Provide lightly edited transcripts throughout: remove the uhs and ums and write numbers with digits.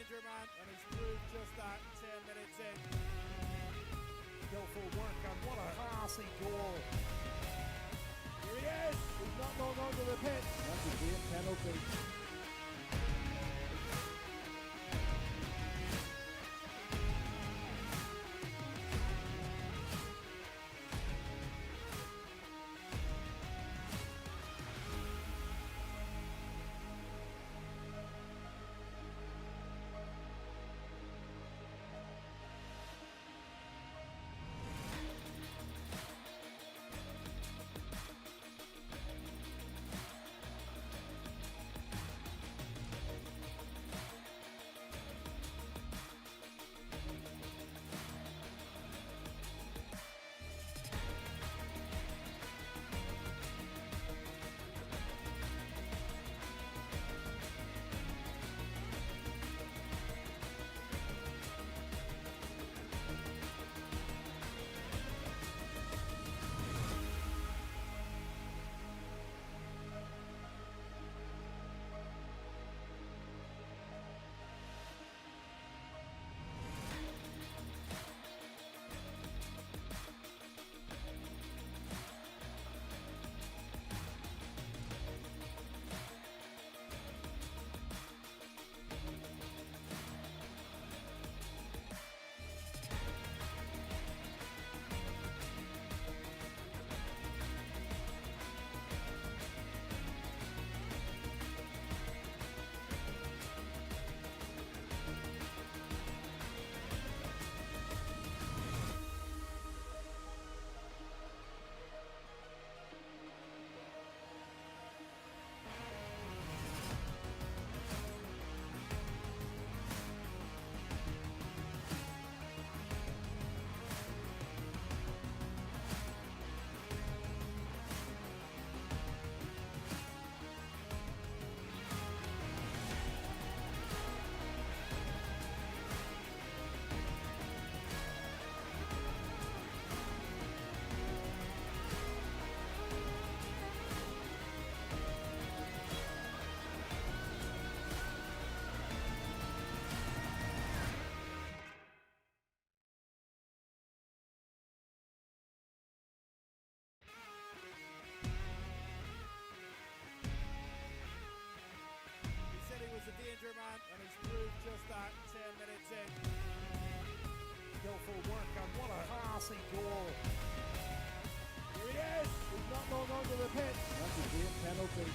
danger man, and he's proved just that 10 minutes in. Skillful work, and what a classy goal. Here he is! He's not long onto the pitch. That's a game penalty. He said he was a danger man, and he's proved just that 10 minutes in. Skillful work, and what a classy goal. Here he is! He's not long onto the pitch. That's a game penalty.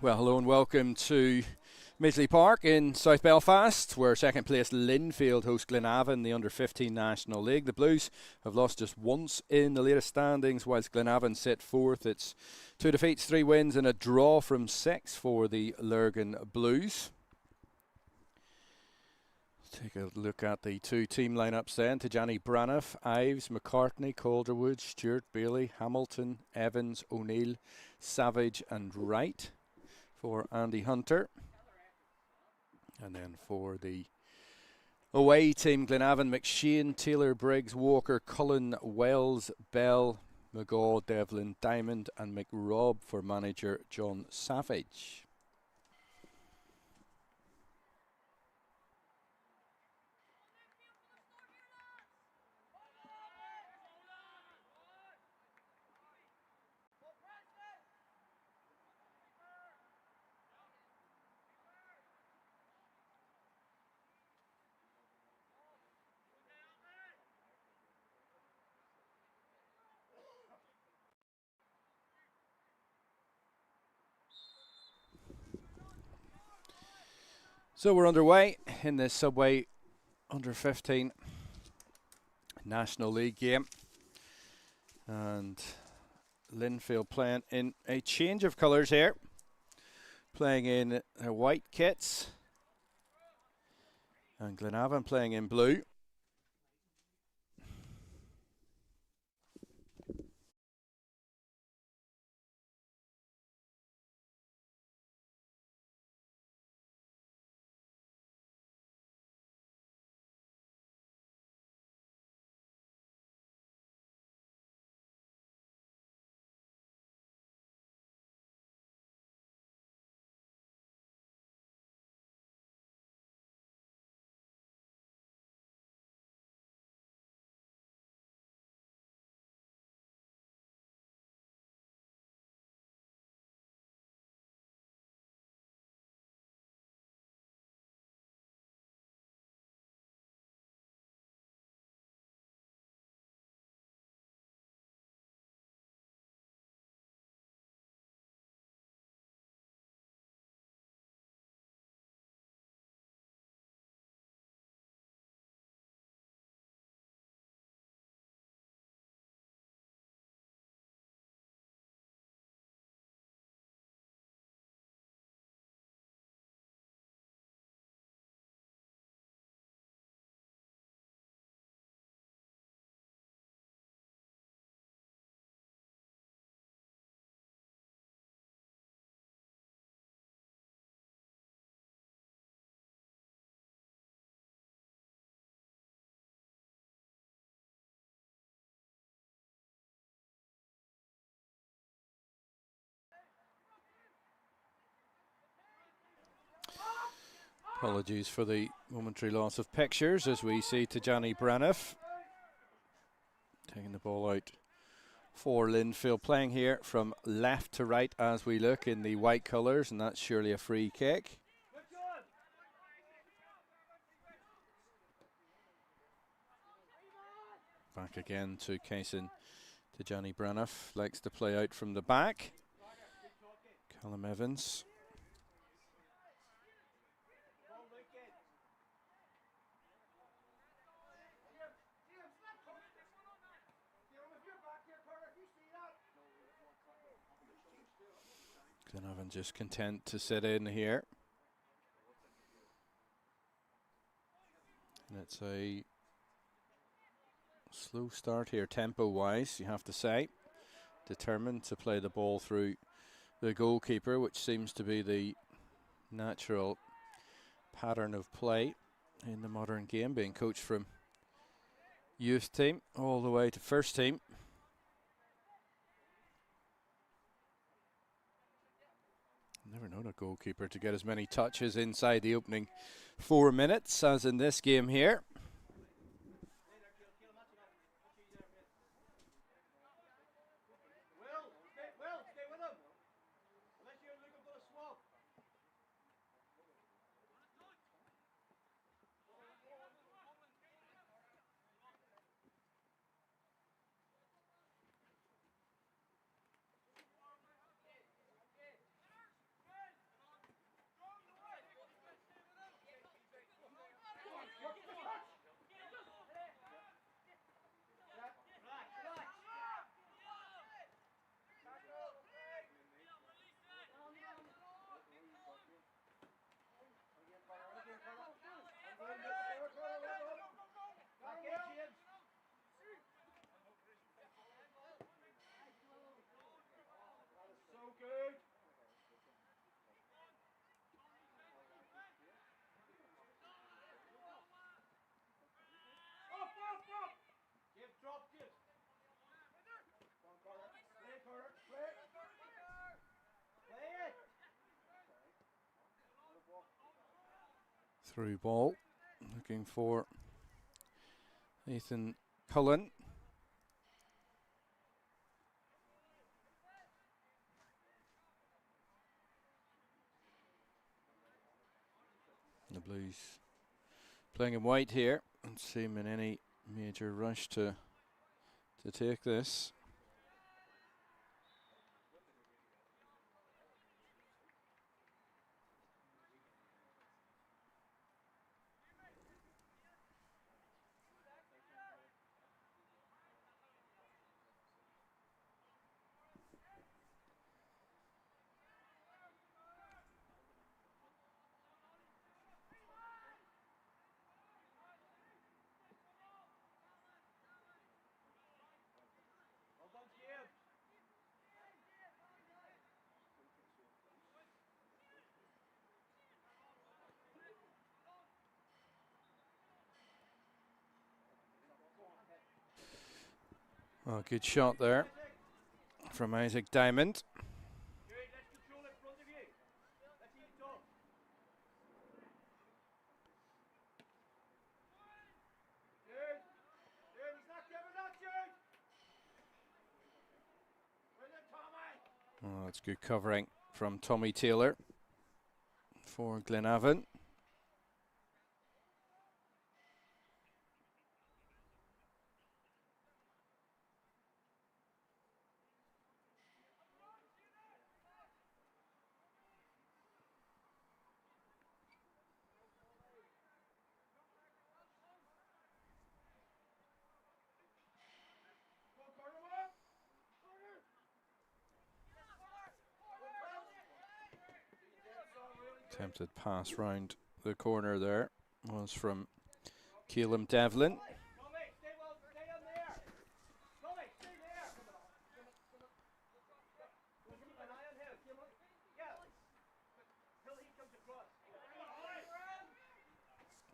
Well, hello and welcome to Midgley Park in South Belfast, where second place Linfield host Glenavon, the under-15 National League. The Blues have lost just once in the latest standings, whilst Glenavon sit fourth. It's 2 defeats, 3 wins and a draw from 6 for the Lurgan Blues. Take a look at the two team lineups then. Tijani Braniff, Ives, McCartney, Calderwood, Stewart, Bailey, Hamilton, Evans, O'Neill, Savage and Wright for Andy Hunter. And then for the away team, Glenavon, McShane, Taylor, Briggs, Walker, Cullen, Wells, Bell, McGaw, Devlin, Diamond and McRobb for manager John Savage. So we're underway in this Subway under-15 National League game, and Linfield playing in a change of colours here, playing in their white kits, and Glenavon playing in blue. Apologies for the momentary loss of pictures as we see Tijani Braniff taking the ball out for Linfield, playing here from left to right as we look in the white colours, and that's surely a free kick. Back again to Kaysen. Tijani Braniff likes to play out from the back. Callum Evans. Glenavon just content to sit in here. And it's a slow start here, tempo-wise, you have to say. Determined to play the ball through the goalkeeper, which seems to be the natural pattern of play in the modern game, being coached from youth team all the way to first team. Never known a goalkeeper to get as many touches inside the opening 4 minutes as in this game here. Through ball, looking for Ethan Cullen. The Blues playing in white here and seem in any major rush to take this. Oh, good shot there from Isaac Diamond. Oh, that's good covering from Tommy Taylor for Glenavon. Attempted pass round the corner there was from Caleb Devlin.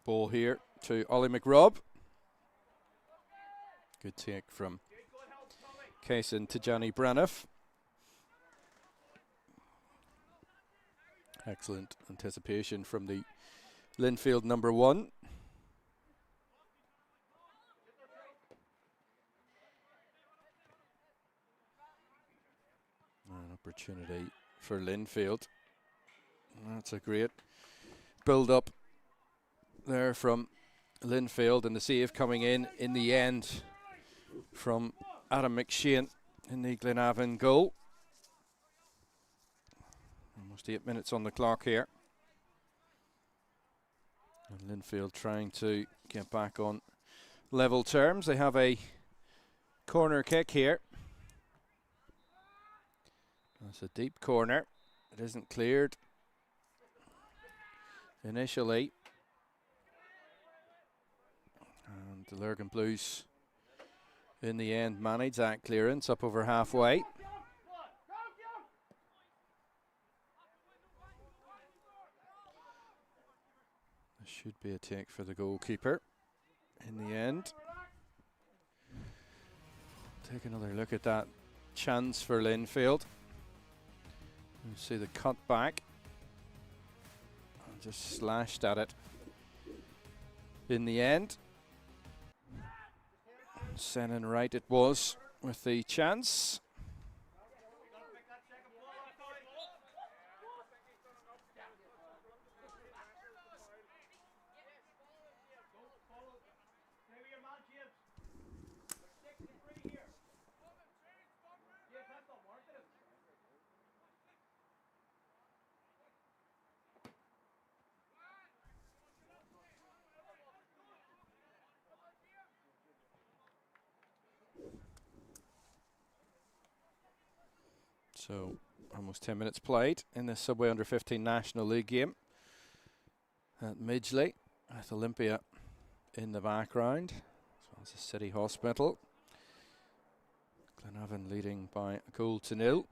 Ball here to Ollie McRobb. Good take from Kaysen Tijani Braniff. Excellent anticipation from the Linfield number 1. An opportunity for Linfield. That's a great build-up there from Linfield, and the save coming in the end from Adam McShane in the Glenavon goal. Almost 8 minutes on the clock here. And Linfield trying to get back on level terms. They have a corner kick here. That's a deep corner. It isn't cleared initially. And the Lurgan Blues in the end manage that clearance up over halfway. There should be a take for the goalkeeper in the end. Take another look at that chance for Linfield. You see the cut back. And just slashed at it in the end. Senan Wright it was with the chance. So almost 10 minutes played in the Subway Under 15 National League game at Midgley with Olympia in the background, as well as the City Hospital. Glenavon leading by a 1-0.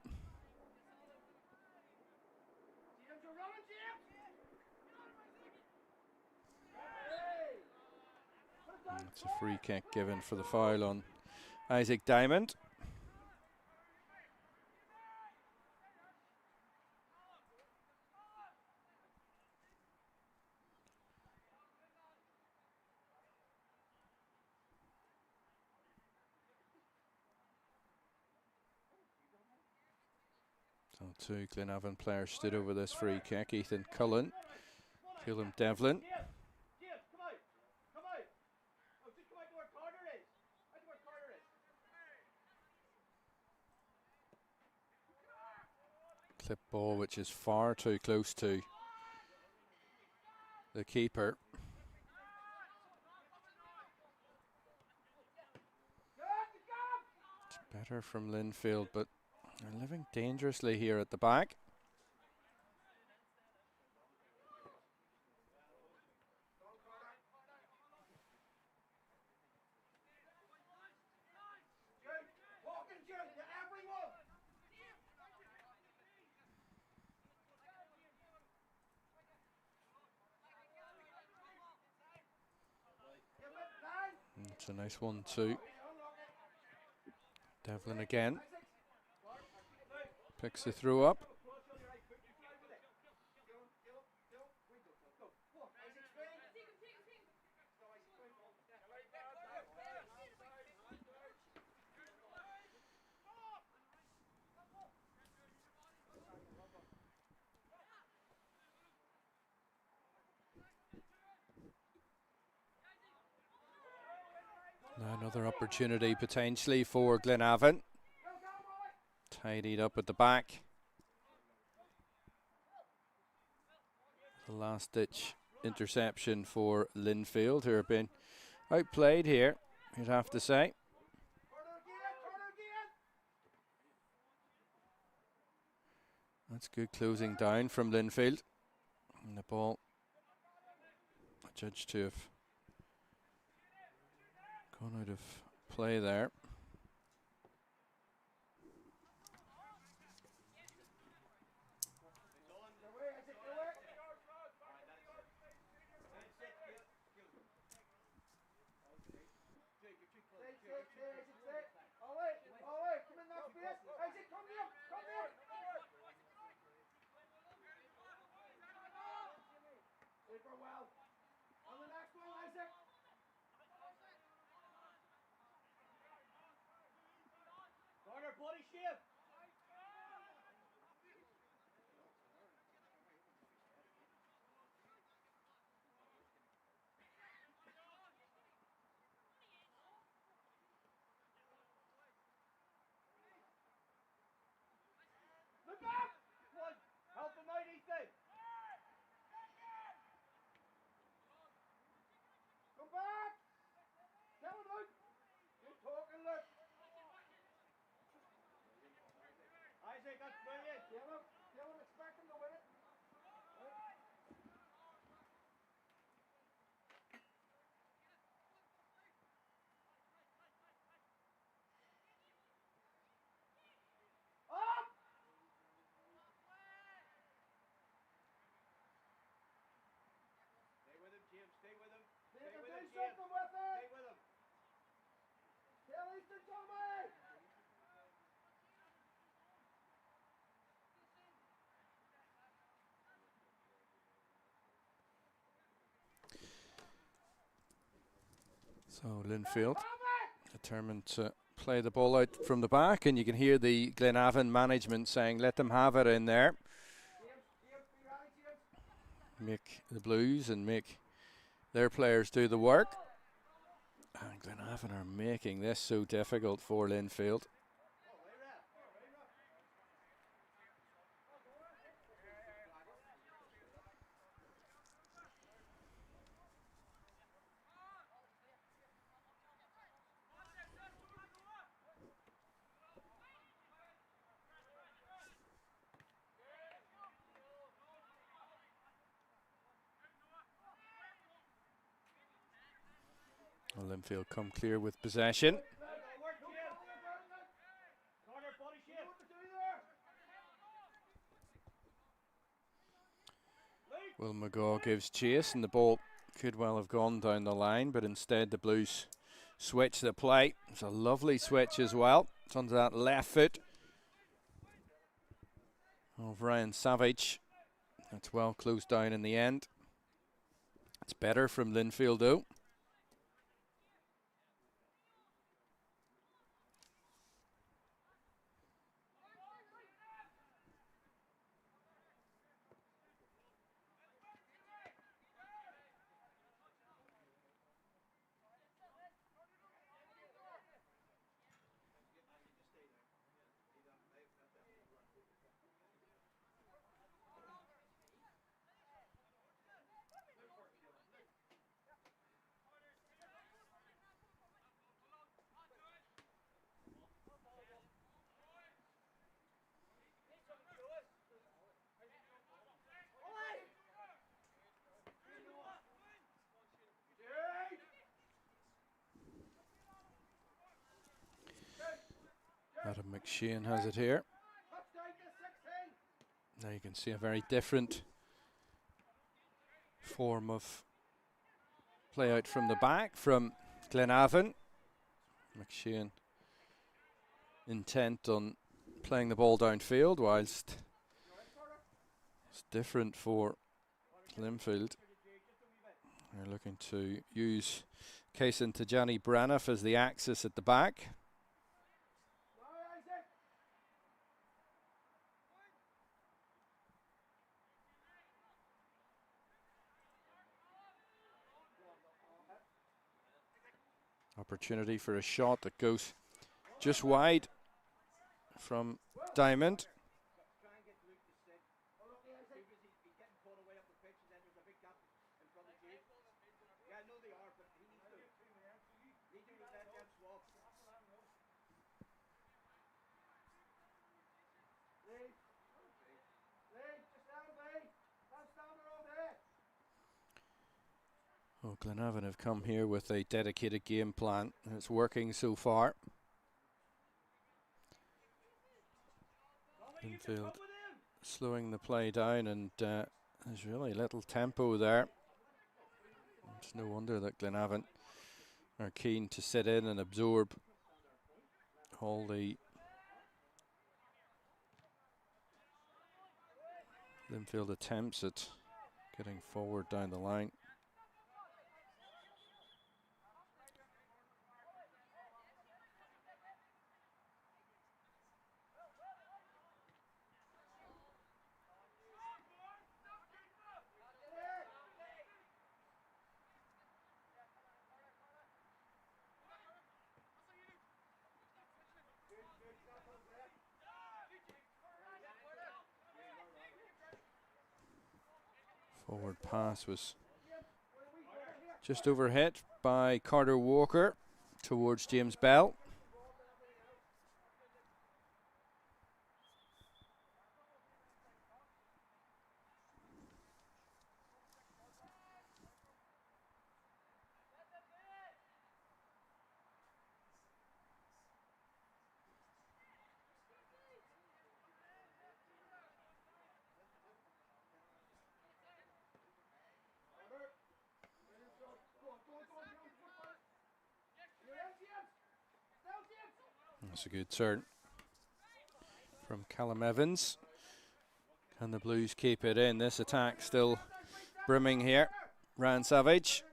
It's a free kick given for the foul on Isaac Diamond. So two Glenavon players stood over this free kick. Ethan Cullen, Caleb Devlin. Clip ball which is far too close to the keeper. It's better from Linfield, but they're living dangerously here at the back. It's a nice one too. Devlin again. Picks the throw up. Now another opportunity potentially for Glenavon. Tidied up at the back. The last ditch interception for Linfield, who are being outplayed here, you'd have to say. That's good closing down from Linfield. And the ball judged to have gone out of play there. Body shape. Look up! One. Help him out, Ethan. Come back! Tell him out! Good talking, look. Isaac, that's brilliant. Tell him, expect him to win it. Up! Stay with him, James. Stay with him. Stay with him, James. Stay with him. Tell Ethan, Tommy! So Linfield determined to play the ball out from the back, and you can hear the Glenavon management saying let them have it in there. Make the Blues and make their players do the work. And Glenavon are making this so difficult for Linfield. Well, Linfield come clear with possession. Will McGaw gives chase, and the ball could well have gone down the line, but instead the Blues switch the play. It's a lovely switch as well. It's onto that left foot of Ryan Savage. That's well closed down in the end. It's better from Linfield though. McShane has it here. Touchdown to 16. Now you can see a very different form of play out from the back from Glenavon. McShane intent on playing the ball downfield, whilst it's different for Linfield. They're looking to use Kaysen Tajani Braniff as the axis at the back. Now, Isaac. Opportunity for a shot that goes just wide from Diamond. Try and get Luke to sit. Oh, look, Isaac. He's getting pulled away up the pitch, and then there's a big gap in front of James. Yeah, I know they are, but he needs to. Need to let them swap. Lee. Lee, just let him be. Don't stand around there. Oh, Glenavon have come here with a dedicated game plan, and it's working so far. Linfield slowing the play down, and there's really little tempo there. It's no wonder that Glenavon are keen to sit in and absorb all the Linfield attempts at getting forward down the line. Forward pass was just overhit by Carter Walker towards James Bell. That's a good turn from Callum Evans. Can the Blues keep it in? This attack still brimming here. Ryan Savage.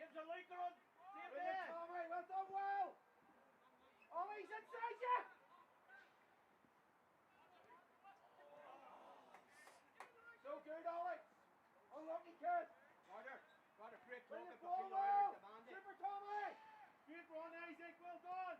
James and Luke are on. Same there. Tommy, well done, well. Ollie's inside you. So good, Ollie. Unlucky kid. Carter, great talking, but feel louder, demand it. Super Tommy. Good run, Isaac. Well done.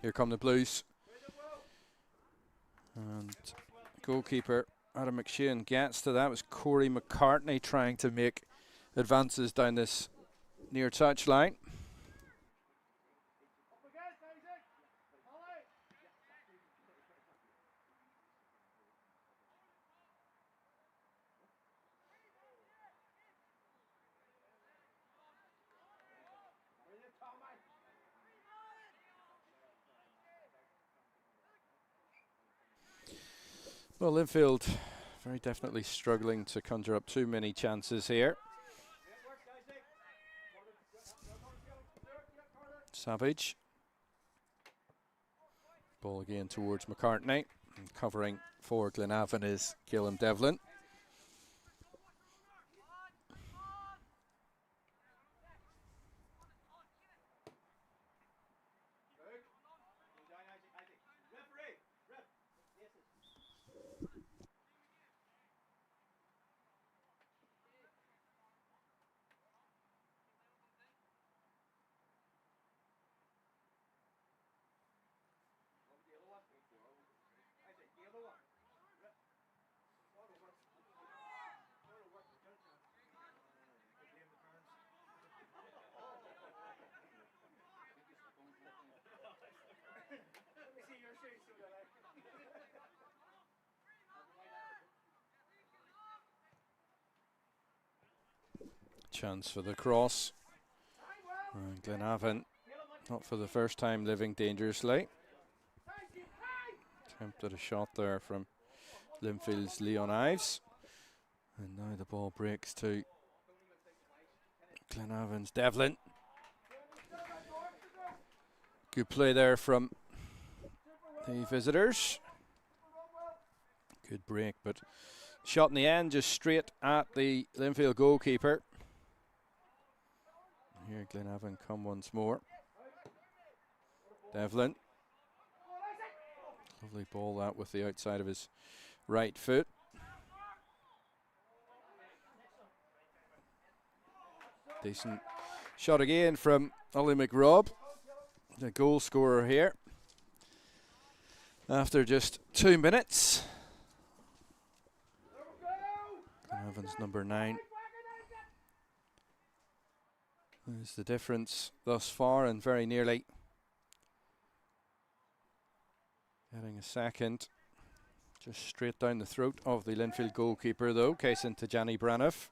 Here come the Blues. And goalkeeper Adam McShane gets to that. It was Corey McCartney trying to make advances down this near touch line. Up against Isaac. Ollie. Brilliant, Tommy. Well, Linfield very definitely struggling to conjure up too many chances here. Great work, Isaac. Savage. Ball again towards McCartney. And covering for Glenavon is Gilliam Devlin. Chance for the cross. And Glenavon, not for the first time, living dangerously. Attempted a shot there from Linfield's Leon Ives. And now the ball breaks to Glenavon's Devlin. Good play there from the visitors. Good break, but shot in the end just straight at the Linfield goalkeeper. Here Glenavon come once more. Devlin. Lovely ball out with the outside of his right foot. Decent shot again from Ollie McRobb, the goal scorer here. After just 2 minutes. Glenavon's number 9. There's the difference thus far, and very nearly getting a second. Just straight down the throat of the Linfield goalkeeper though, Kaysen Tajani Braniff.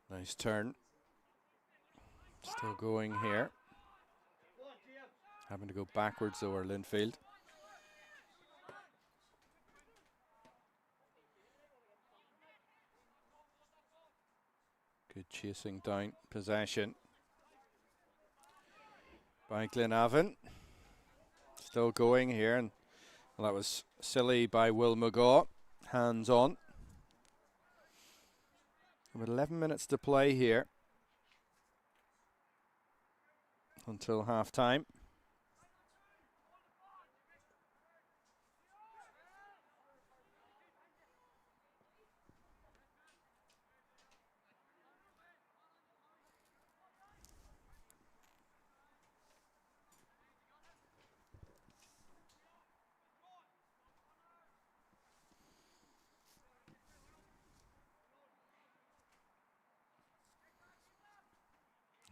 Nice turn. Still going here. Having to go backwards though, Linfield. Good chasing down possession by Glenavon. Still going here, and well, that was silly by Will McGaw. Hands on. With 11 minutes to play here until half time.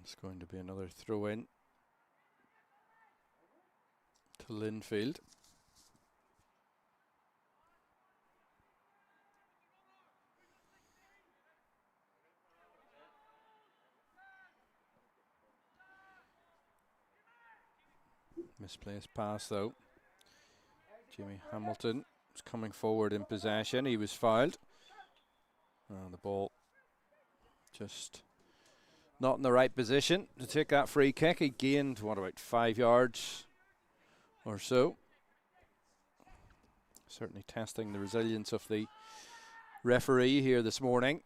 It's going to be another throw in to Linfield. Misplaced pass though. Jimmy Hamilton was coming forward in possession. He was fouled. The ball just not in the right position to take that free kick. He gained, what, about 5 yards or so. Certainly testing the resilience of the referee here this morning.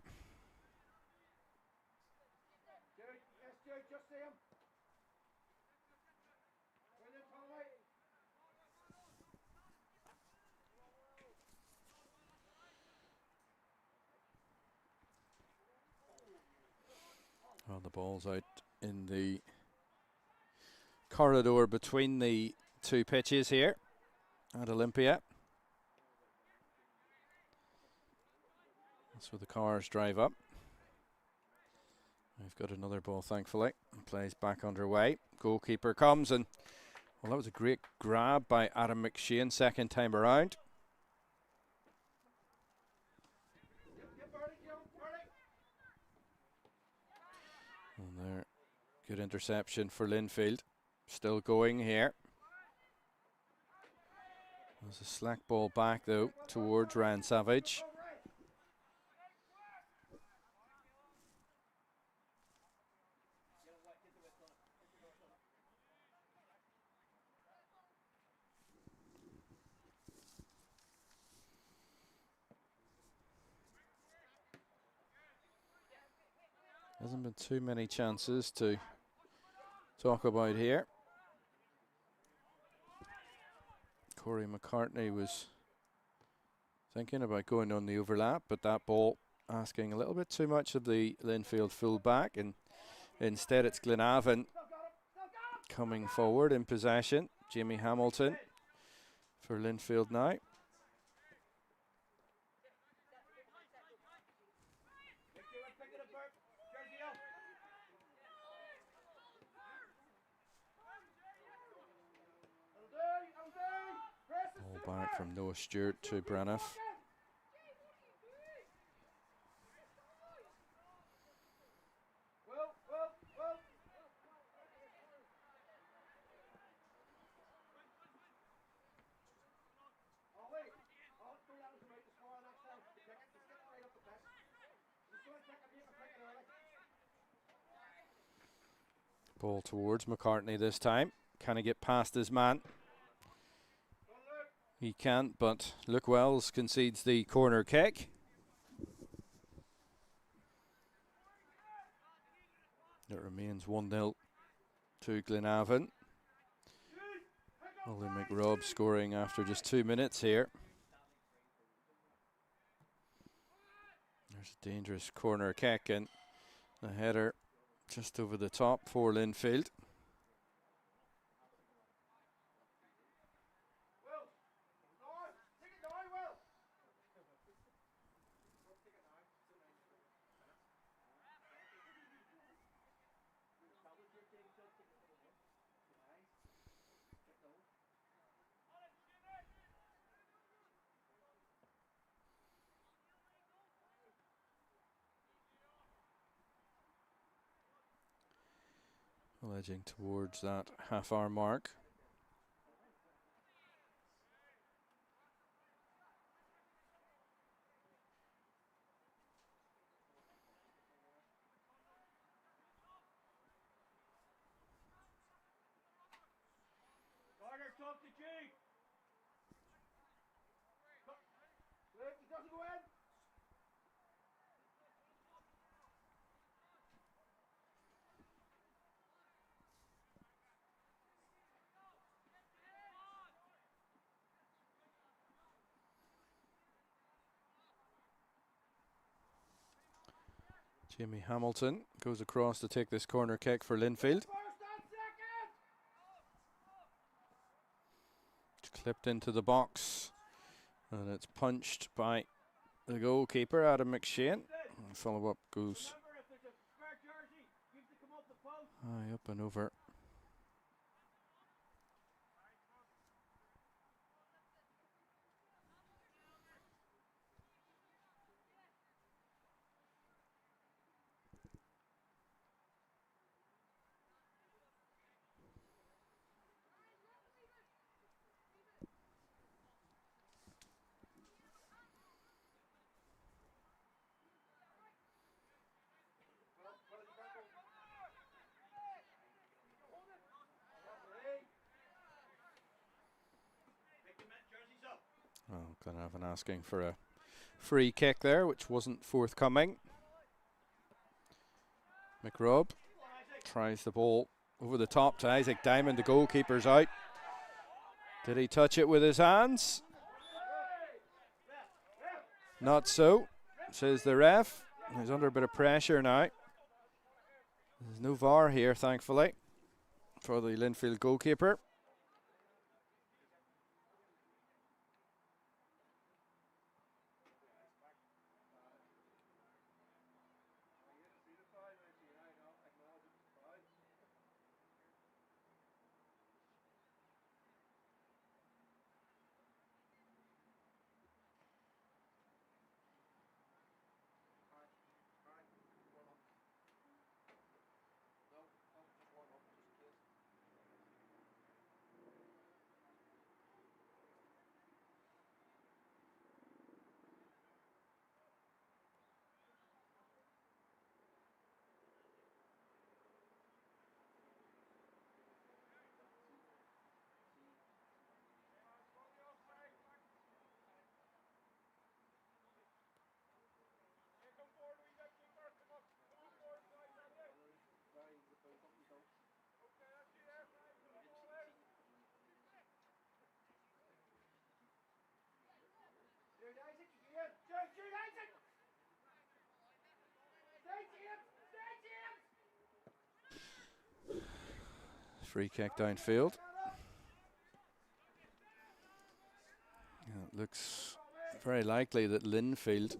Well, the ball's out in the corridor between the two pitches here at Olympia. That's where the cars drive up. We've got another ball, thankfully. Plays back underway. Goalkeeper comes, and well, that was a great grab by Adam McShane, second time around. Good interception for Linfield. Still going here. There's a slack ball back though towards Ryan Savage. Hasn't been too many chances to talk about here. Corey McCartney was thinking about going on the overlap, but that ball asking a little bit too much of the Linfield fullback, and instead it's Glenavon coming forward in possession. Jimmy Hamilton for Linfield now. Ball back from Noah Stewart to Braniff. Ball towards McCartney this time. Can he get past his man? He can't, but Luke Wells concedes the corner kick. It remains 1-0 to Glenavon. Ollie McRobb scoring after just 2 minutes here. There's a dangerous corner kick and a header just over the top for Linfield. Edging towards that half-hour mark. Carter, talk to G. Look, he doesn't go in. Jimmy Hamilton goes across to take this corner kick for Linfield. It's clipped into the box and it's punched by the goalkeeper, Adam McShane. Follow up goes high up and over. Oh, Glenavon asking for a free kick there, which wasn't forthcoming. McRobb tries the ball over the top to Isaac Diamond. The goalkeeper's out. Did he touch it with his hands? Not so, says the ref. He's under a bit of pressure now. There's no VAR here, thankfully, for the Linfield goalkeeper. Free kick downfield. Yeah, it looks very likely that Linfield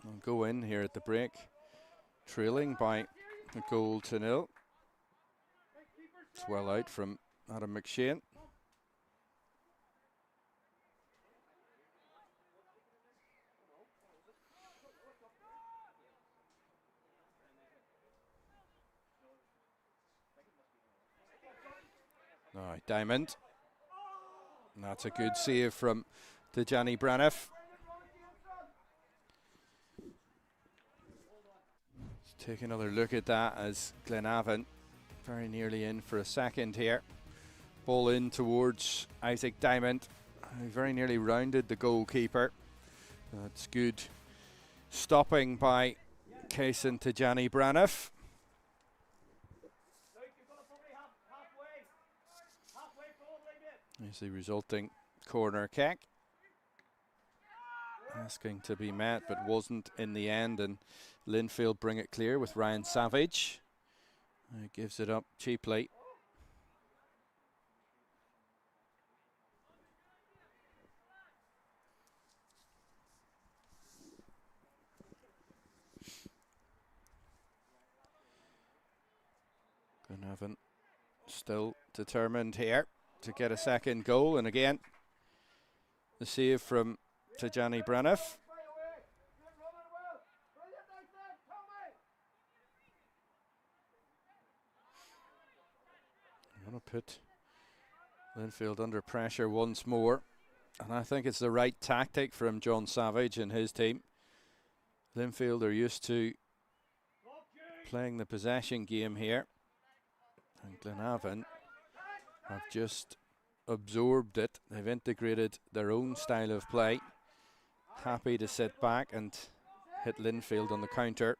will go in here at the break, trailing by a goal to nil. It's well out from Adam McShane. Now Diamond. And that's a good save from Tijani Braniff. Let's take another look at that as Glenavon very nearly in for a second here. Ball in towards Isaac Diamond. He very nearly rounded the goalkeeper. That's good stopping by Kaysen Tijani Braniff. Here's the resulting corner kick. Asking to be met, but wasn't in the end, and Linfield bring it clear with Ryan Savage. He gives it up cheaply. Glenavon still determined here to get a second goal, and again the save from Tijani Braniff. I'm going to put Linfield under pressure once more, and I think it's the right tactic from John Savage and his team. Linfield are used to playing the possession game here, and Glenavon have just absorbed it. They've integrated their own style of play. Happy to sit back and hit Linfield on the counter.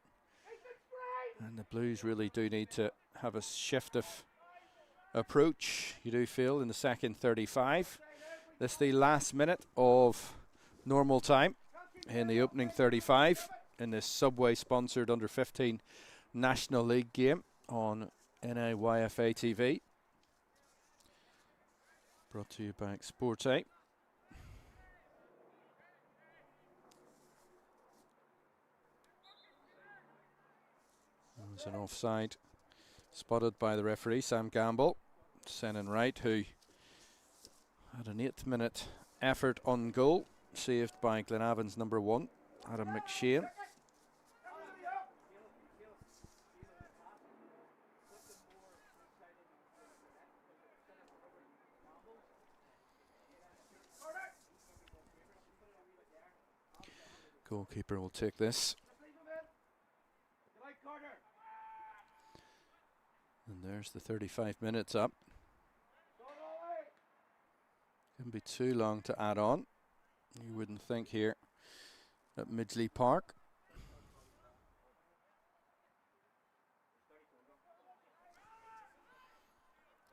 And the Blues really do need to have a shift of approach, you do feel, in the second 35. This is the last minute of normal time in the opening 35 in this Subway sponsored under 15 National League game on NIYFA TV. Brought to you by Sportsay. There's an offside spotted by the referee, Sam Gamble. Senan Wright, who had an 8-minute effort on goal, saved by Glenavon's number 1, Adam McShane. Goalkeeper will take this. And there's the 35 minutes up. Couldn't be too long to add on, you wouldn't think, here at Midgley Park.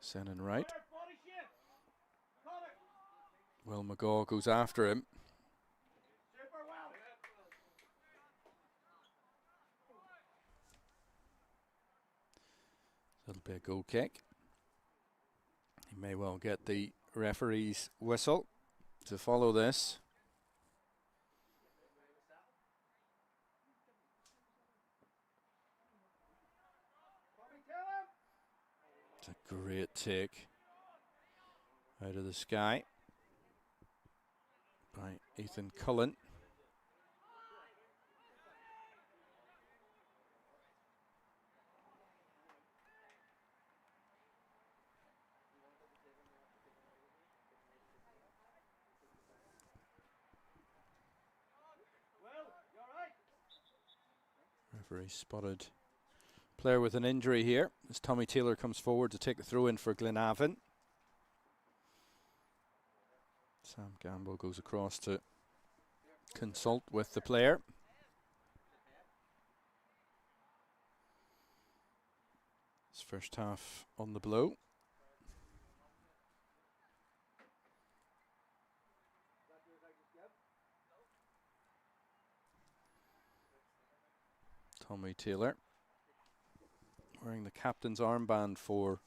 Senan Wright. Will McGaw goes after him. That'll be a goal kick. He may well get the referee's whistle to follow this. It's a great take out of the sky by Ethan Cullen. Referee spotted player with an injury here as Tommy Taylor comes forward to take the throw in for Glenavon. Sam Gamble goes across to consult with the player. His first half on the blow. Tommy Taylor wearing the captain's armband for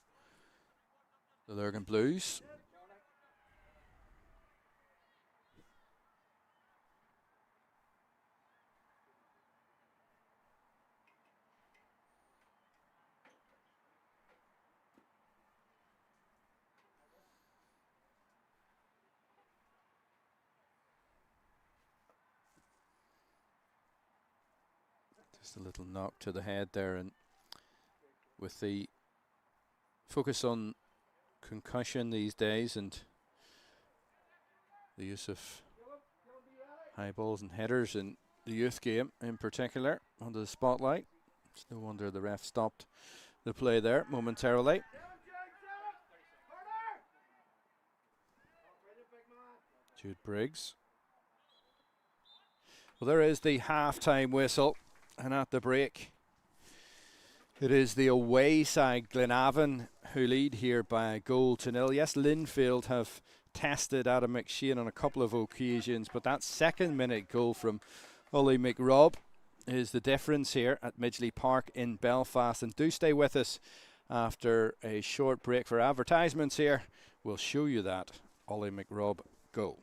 The Lurgan Blues. Just a little knock to the head there, and with the focus on concussion these days and the use of high balls and headers in the youth game in particular under the spotlight, it's no wonder the ref stopped the play there momentarily. Jude Briggs. Well, there is the half-time whistle, and at the break it is the away side, Glenavon, who lead here by a goal to nil. Yes, Linfield have tested Adam McShane on a couple of occasions, but that second-minute goal from Ollie McRobb is the difference here at Midgley Park in Belfast. And do stay with us after a short break for advertisements here. We'll show you that Ollie McRobb goal.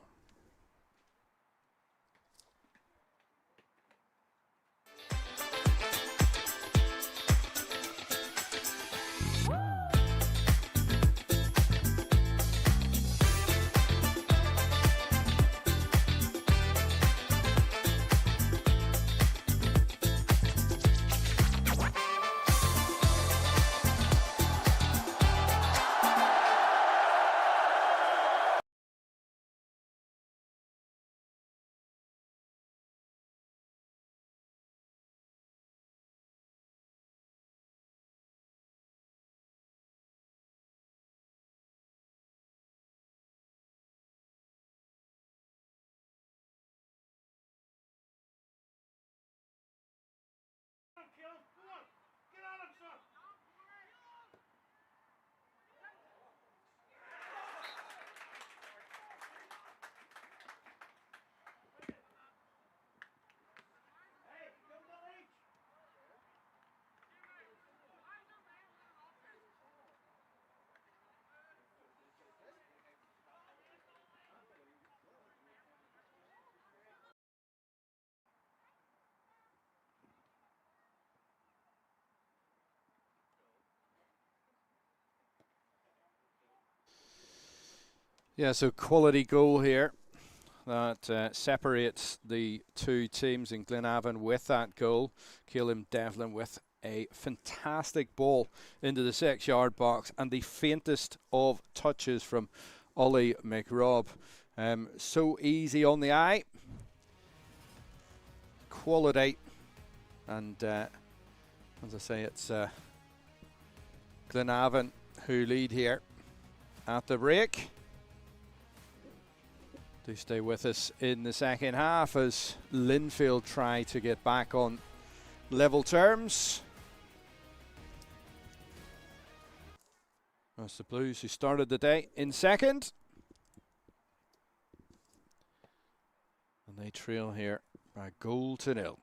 Yeah, so quality goal here that separates the two teams in Glenavon with that goal. Caleb Devlin with a fantastic ball into the 6-yard box, and the faintest of touches from Ollie McRobb. So easy on the eye. Quality. And as I say, it's Glenavon who lead here at the break. Do stay with us in the second half as Linfield try to get back on level terms. That's the Blues who started the day in second. And they trail here by a goal to nil.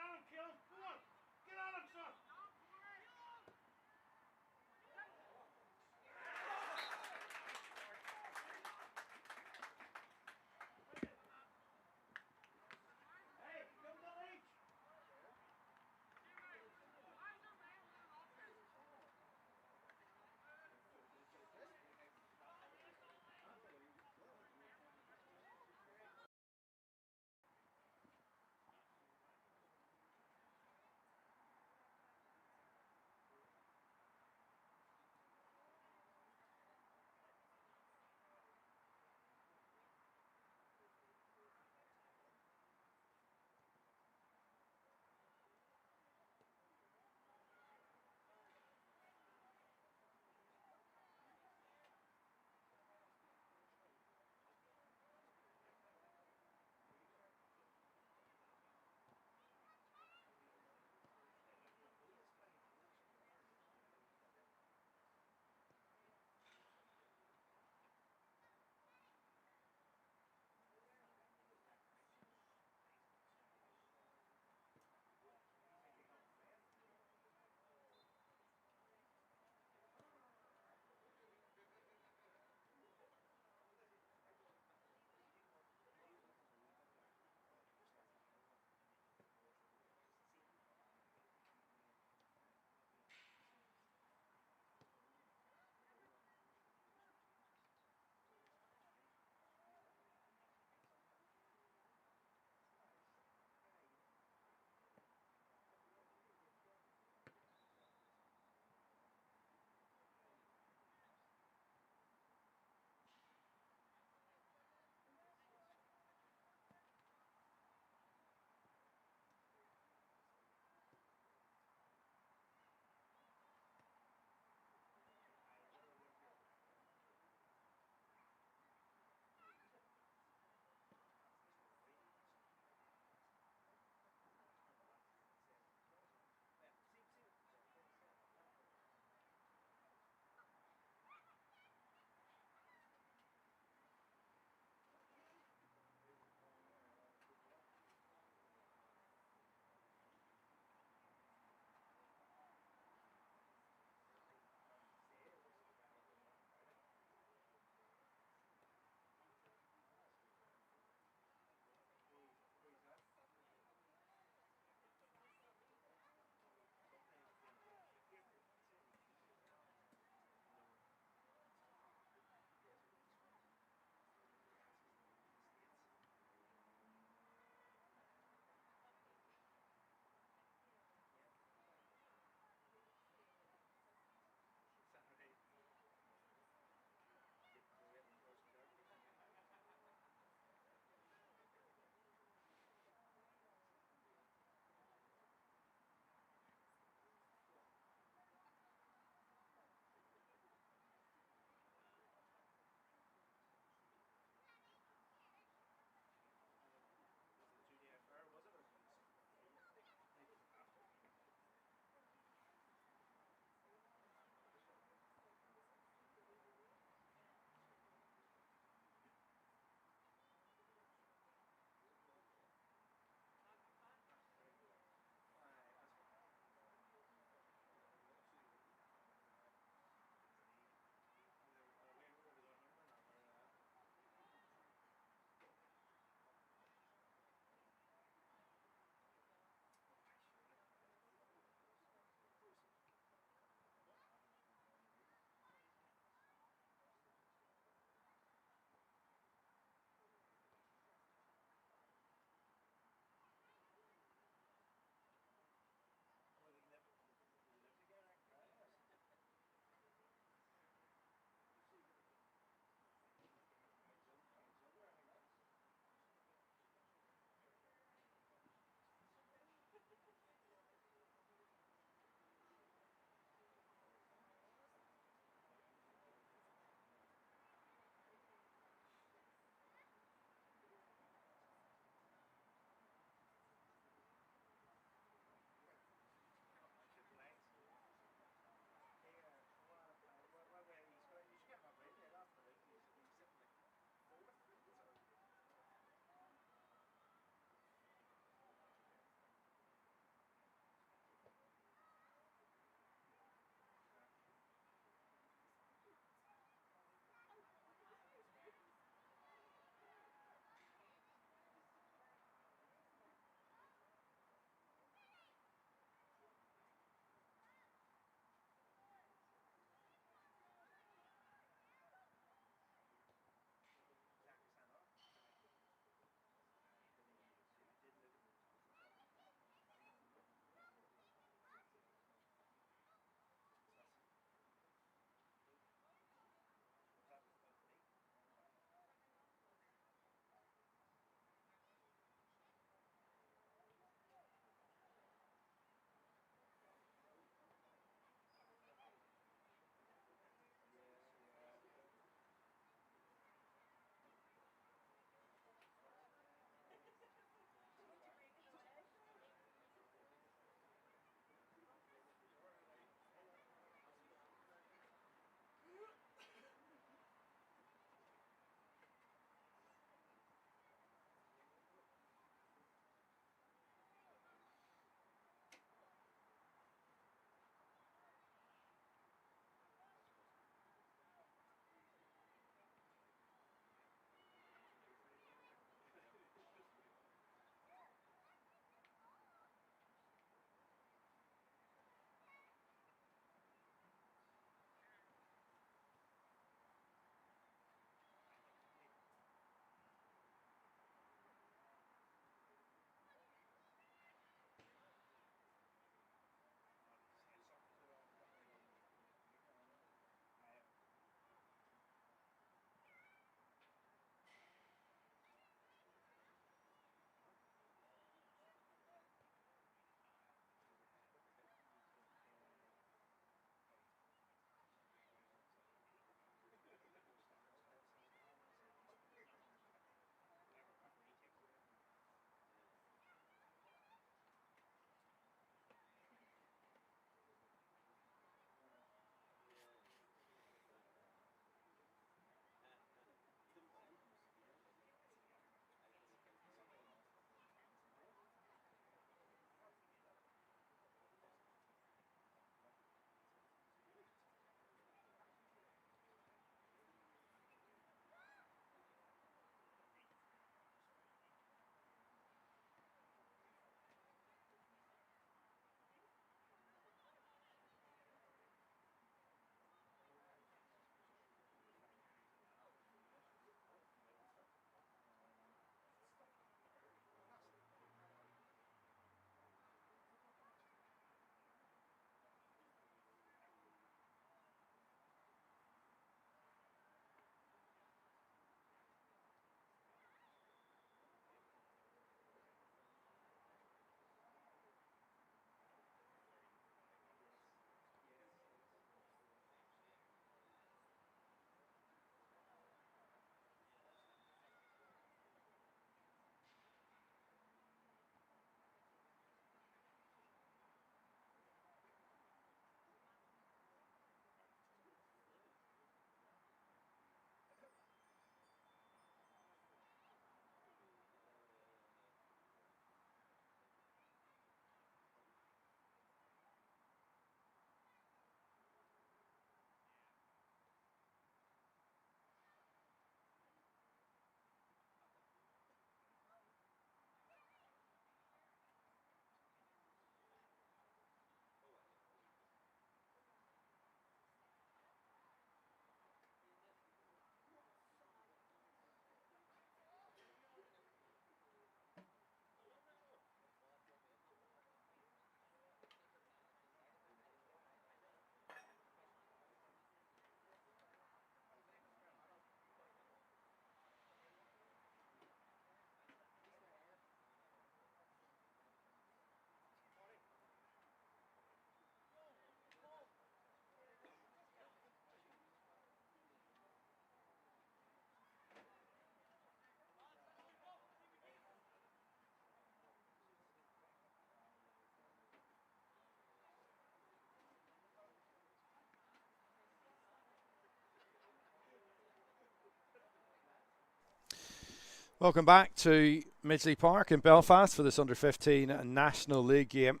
Welcome back to Midgley Park in Belfast for this under-15 National League game.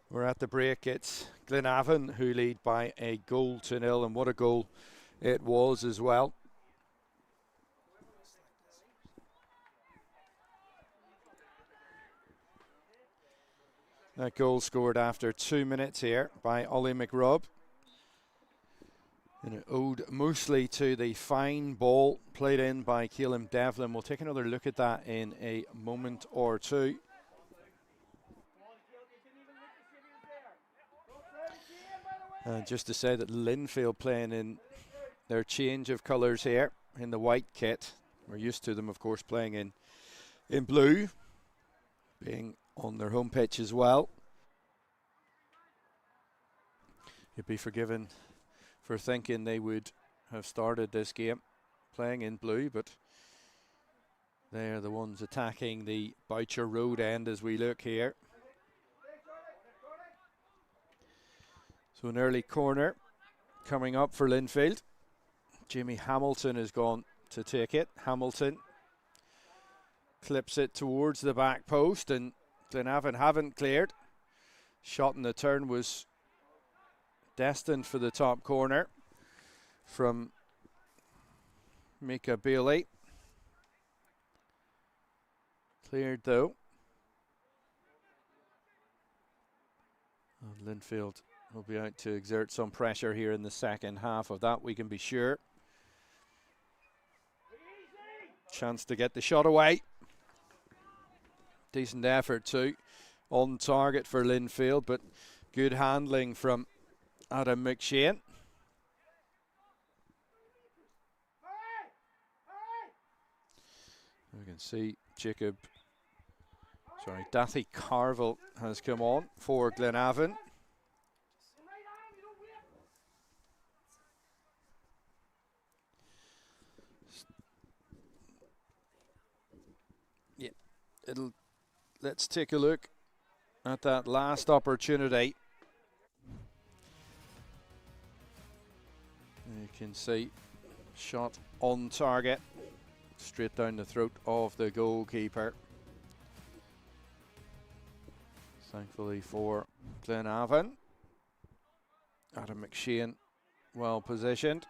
We're at the break. It's Glenavon who lead by a 1-0, and what a goal it was as well. That goal scored after 2 minutes here by Ollie McRobb. And it owed mostly to the fine ball played in by Caleb Devlin. We'll take another look at that in a moment or two. Just to say that Linfield playing in their change of colours here in the white kit. We're used to them, of course, playing in blue, being on their home pitch as well. You'd be forgiven for thinking they would have started this game playing in blue, but they're the ones attacking the Boucher Road end as we look here. So an early corner coming up for Linfield. Jimmy Hamilton has gone to take it. Hamilton clips it towards the back post, and Glenavon haven't cleared. Shot in the turn was destined for the top corner from Mika Bailey. Cleared though. And Linfield will be out to exert some pressure here in the second half of that, we can be sure. Chance to get the shot away. Decent effort too on target for Linfield, but good handling from Adam McShane. We can see Dathy Carville has come on for Glenavon. Yeah, let's take a look at that last opportunity. You can see shot on target, straight down the throat of the goalkeeper. Thankfully for Glenavon, Adam McShane well positioned.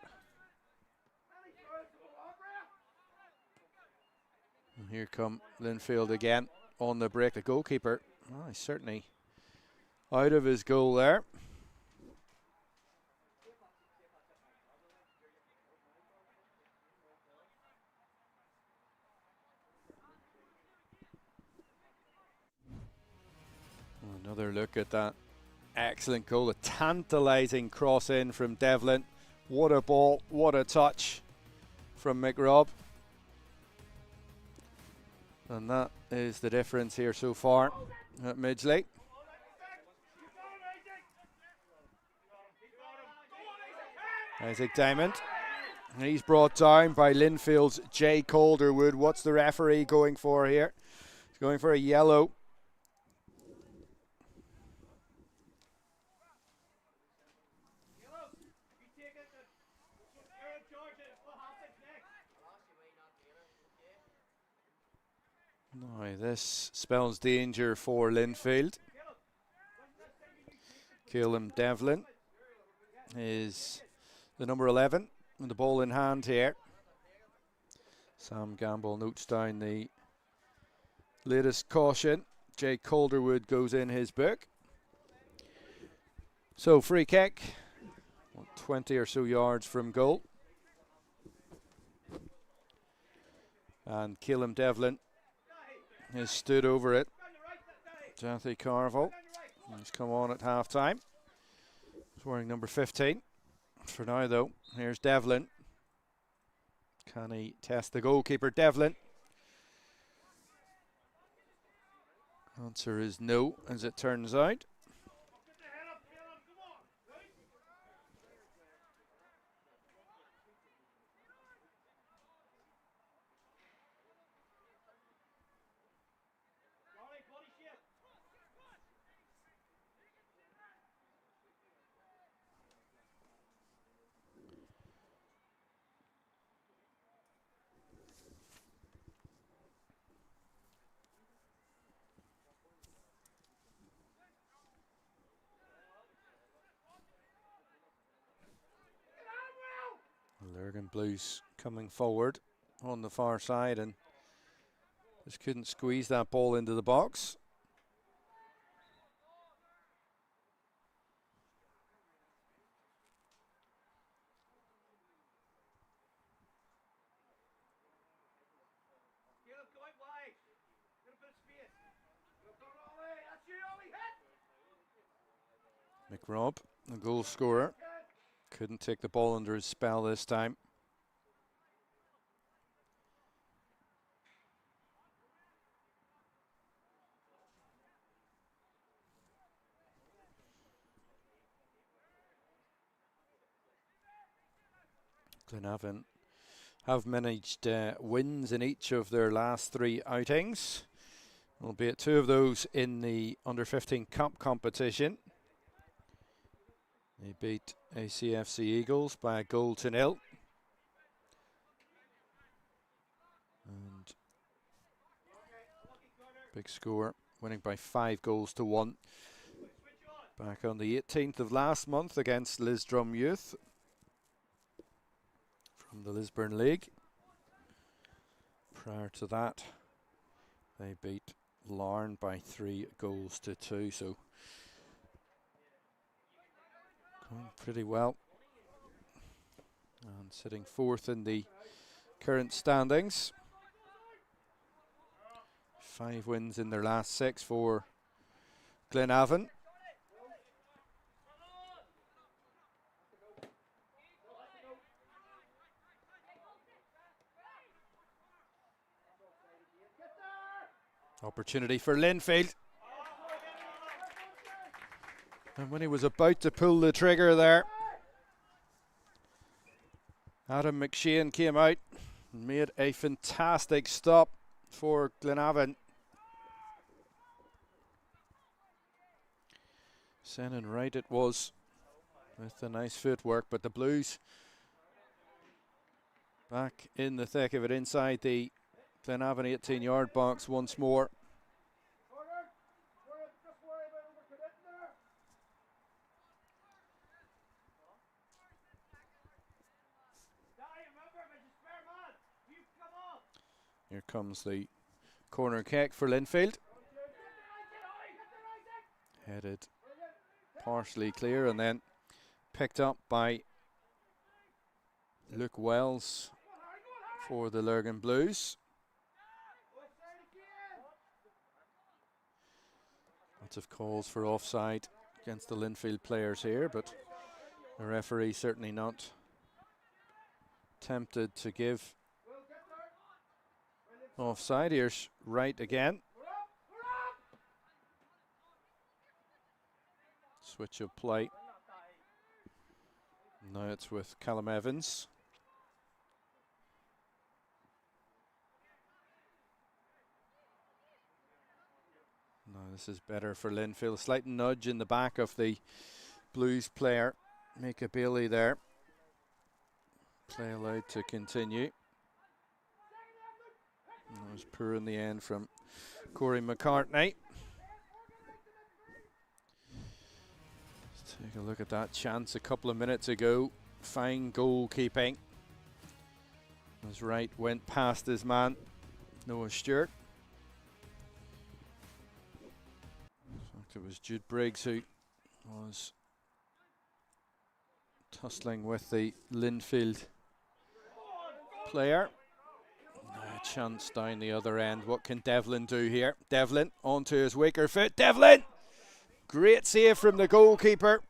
And here come Linfield again on the break. The goalkeeper, he's certainly out of his goal there. Another look at that excellent goal, a tantalising cross in from Devlin. What a ball, what a touch from McRobb. And that is the difference here so far at Midgley. Isaac Diamond. He's brought down by Linfield's Jay Calderwood. What's the referee going for here? He's going for a yellow. Now this spells danger for Linfield. Caleb Devlin is the number 11 with the ball in hand here. Sam Gamble notes down the latest caution. Jay Calderwood goes in his book. So free kick, 20 or so yards from goal. And Caleb Devlin has stood over it. Dathy Carville has come on at half time. He's wearing number 15. For now though, here's Devlin. Can he test the goalkeeper? Devlin. Answer is no, as it turns out. Lurgan Blues coming forward on the far side and just couldn't squeeze that ball into the box. McRobb, the goal scorer, couldn't take the ball under his spell this time. Glenavon have managed wins in each of their last 3 outings, albeit 2 of those in the Under-15 Cup competition. They beat ACFC Eagles by 1-0. And big score, winning by 5-1. Back on the 18th of last month against Lisdrum Youth from the Lisburn League. Prior to that, they beat Larne by 3-2, so going pretty well. And sitting 4th in the current standings. 5 wins in their last 6 for Glenavon. Opportunity for Linfield. And when he was about to pull the trigger there, Adam McShane came out and made a fantastic stop for Glenavon. Sending right it was with the nice footwork, but the Blues back in the thick of it inside the Glenavon 18-yard box once more. Here comes the corner kick for Linfield. Headed partially clear and then picked up by Luke Wells for the Lurgan Blues. Lots of calls for offside against the Linfield players here, but the referee certainly not tempted to give offside. Here's Wright again. Switch of play. Now it's with Callum Evans. No, this is better for Linfield. Slight nudge in the back of the Blues player. Micah Bailey there. Play allowed to continue. That was poor in the end from Corey McCartney. Let's take a look at that chance a couple of minutes ago. Fine goalkeeping. As Wright went past his man, Noah Stewart. In fact, it was Jude Briggs who was tussling with the Linfield player. Chance down the other end. What can Devlin do here? Devlin onto his weaker foot. Devlin! Great save from the goalkeeper.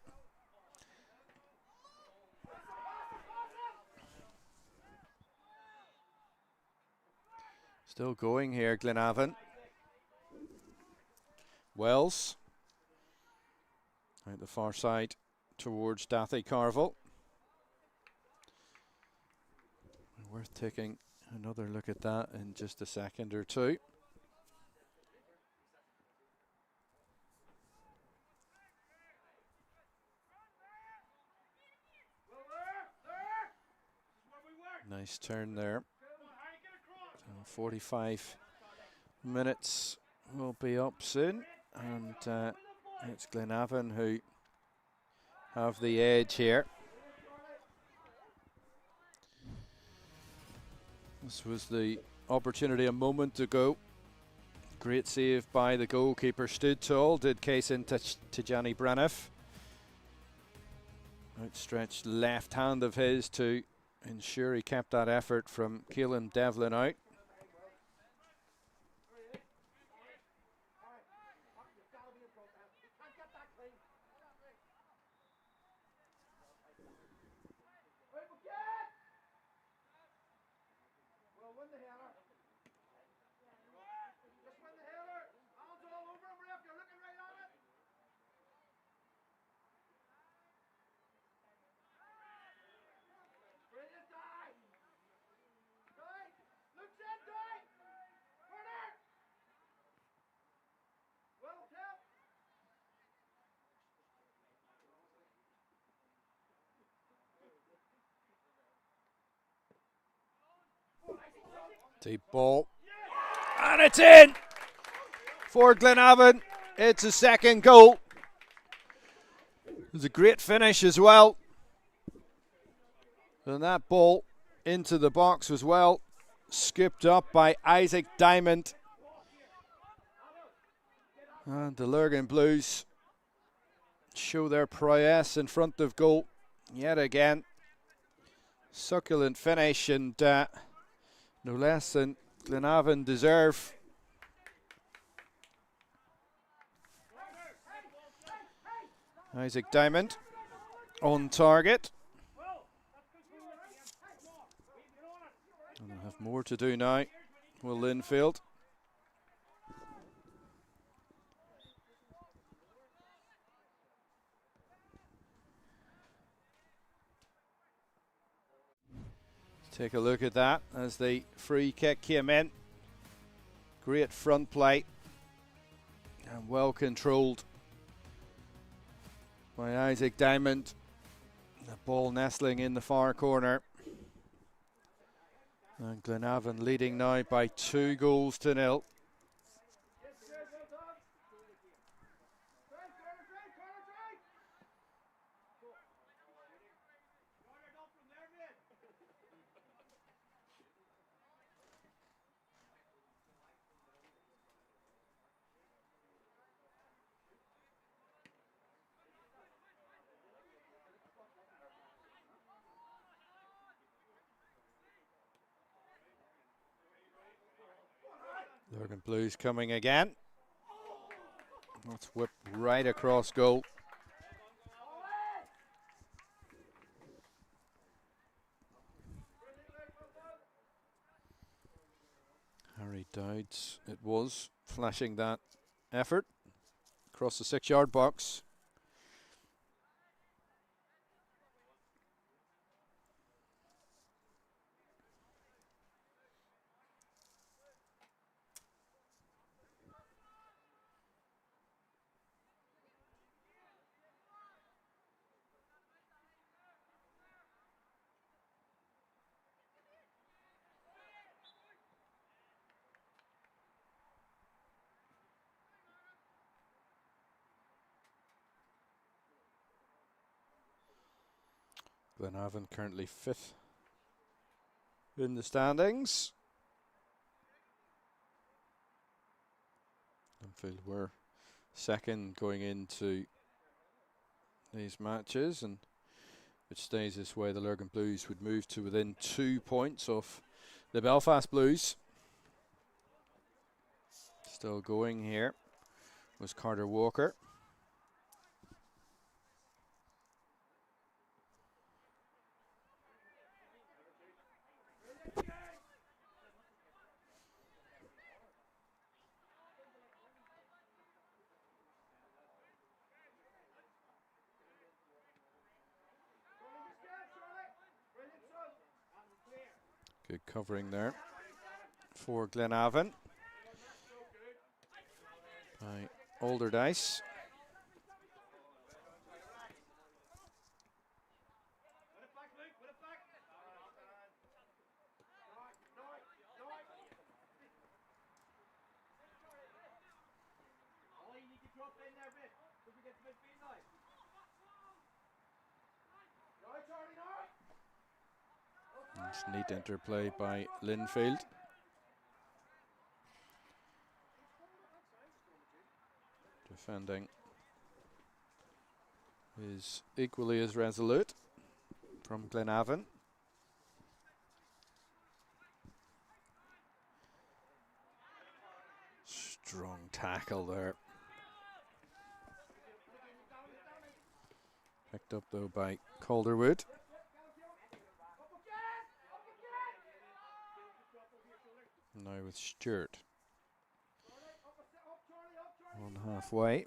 Still going here, Glenavon. Wells. Out the far side towards Dathy Carville. Worth taking another look at that in just a second or two. Nice turn there. So 45 minutes will be up soon, and it's Glenavon who have the edge here. This was the opportunity a moment ago. Great save by the goalkeeper. Stood tall, did case in Tijani Braniff. Outstretched left hand of his to ensure he kept that effort from Keelan Devlin out. Deep ball. And it's in for Glenavon. It's a second goal. It was a great finish as well. And that ball into the box was well scooped up by Isaac Diamond. And the Lurgan Blues show their prowess in front of goal yet again. Succulent finish, and no less than Glenavon deserve. Isaac Diamond on target. And they'll have more to do now. Will Linfield. Take a look at that as the free kick came in. Great front play and well controlled by Isaac Diamond. The ball nestling in the far corner. And Glenavon leading now by 2-0. Lurgan Blues coming again. That's whipped right across goal. Harry Dowds it was, flashing that effort across the 6-yard box. Glenavon currently 5th in the standings. Linfield were second going into these matches, and if it stays this way, the Lurgan Blues would move to within 2 points of the Belfast Blues. Still going here was Carter Walker. Good covering there for Glenavon by Alderdice. It's neat interplay by Linfield. Defending is equally as resolute from Glenavon. Strong tackle there. Picked up though by Calderwood. Now with Stewart. On halfway.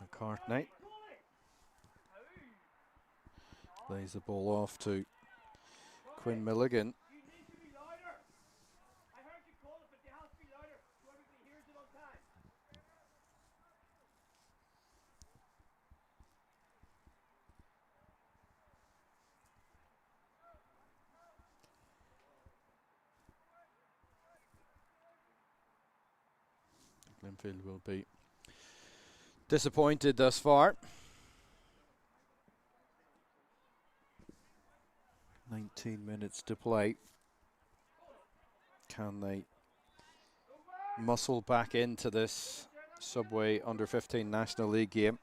McCartney lays the ball off to Quinn Milligan. Linfield will be disappointed thus far. 19 minutes to play. Can they muscle back into this Subway Under-15 National League game?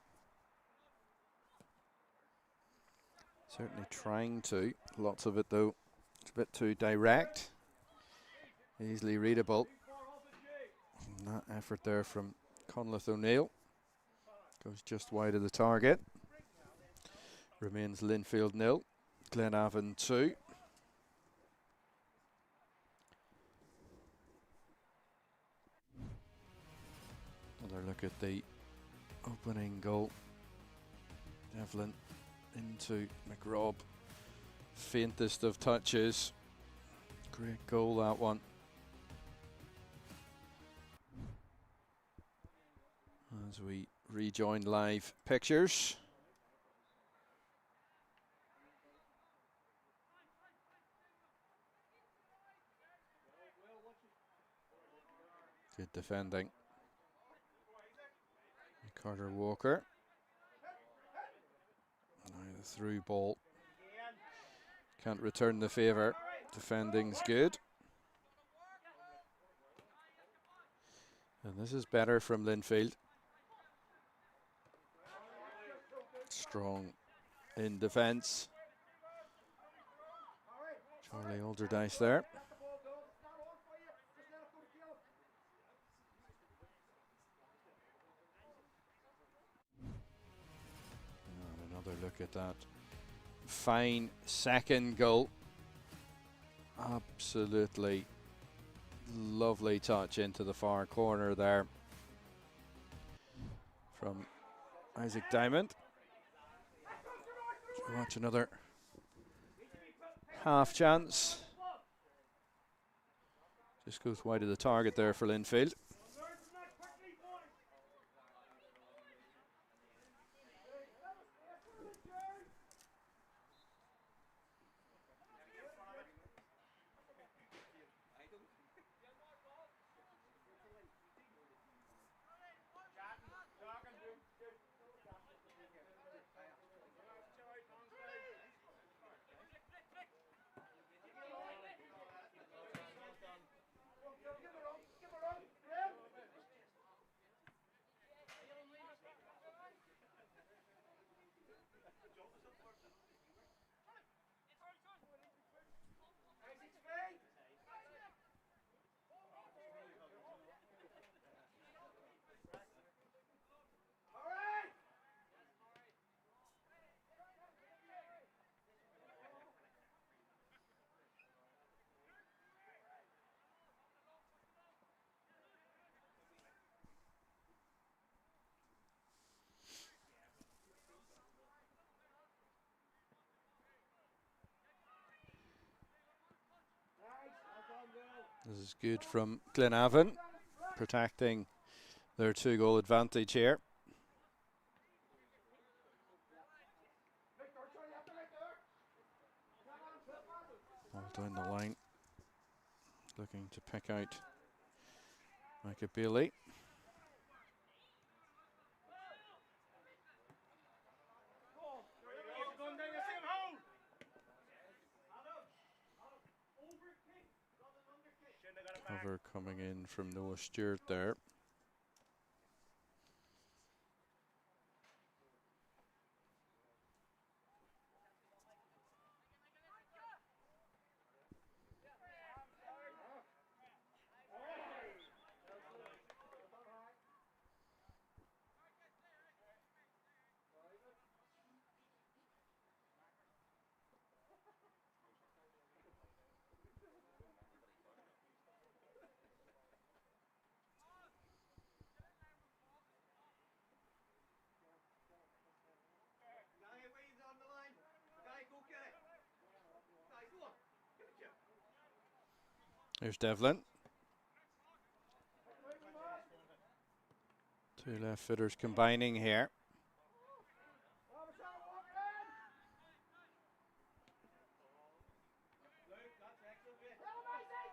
Certainly trying to. Lots of it though, it's a bit too direct. Easily readable. And that effort there from Conleth O'Neill goes just wide of the target. Remains Linfield 0, Glenavon 2. Another look at the opening goal. Devlin into McRobb. Faintest of touches. Great goal, that one. As we rejoin live pictures. Good defending. Carter Walker. Now the through ball. Can't return the favour. Defending's good. And this is better from Linfield. Strong in defence. Charlie Alderdice there. And another look at that. Fine second goal. Absolutely lovely touch into the far corner there from Isaac Diamond. Watch another half chance. Just goes wide of the target there for Linfield. This is good from Glenavon, protecting their 2-goal advantage here. All down the line, looking to pick out Micah Bailey. Cover coming in from Noah Stewart there. Guy, Wayne's on the line. Guy, go get it. Guy, go on. Give it to him. Here's Devlin. Two left footers combining here. Luke, that's excellent, mate.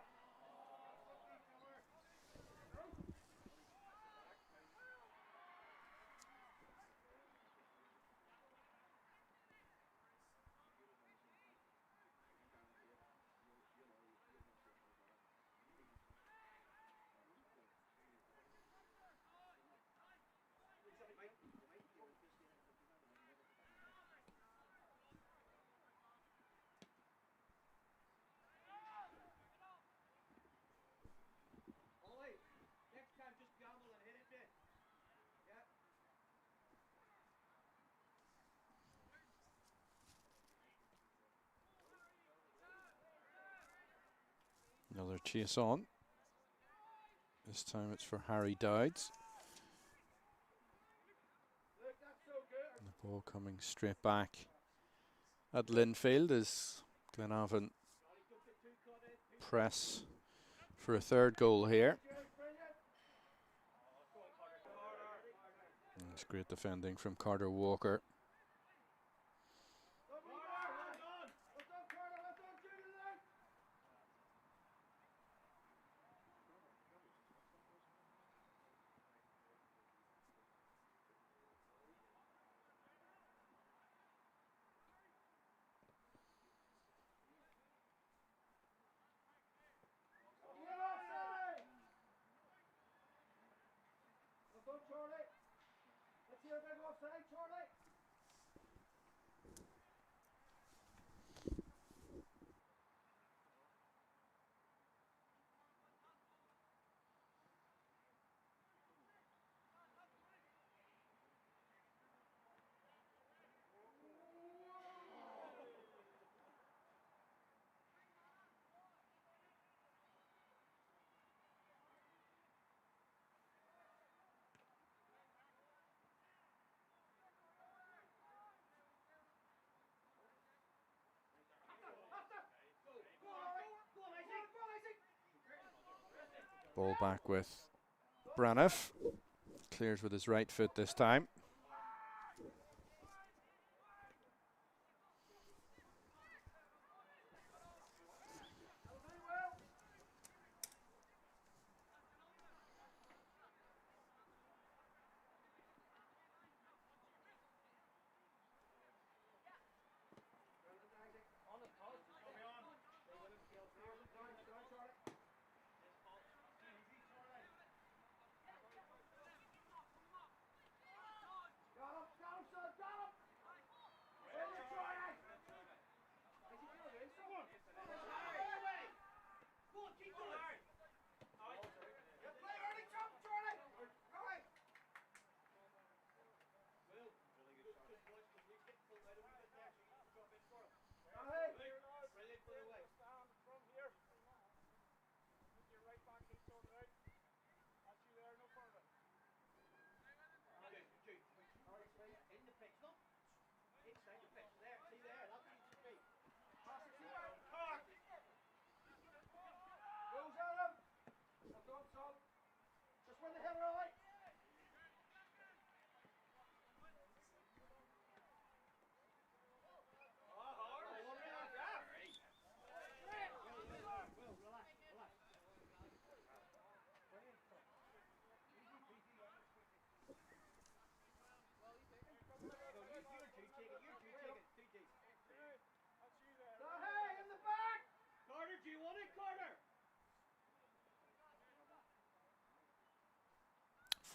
Ollie, next time just gamble and hit it, mate. Yeah. Another chase on. This time it's for Harry Dowds. Look, that's so good. And the ball coming straight back at Linfield as Glenavon press for a third goal here. And it's great defending from Carter Walker. Charlie. Let's hear a big offside, Charlie. Ball back with Braniff. Clears with his right foot this time.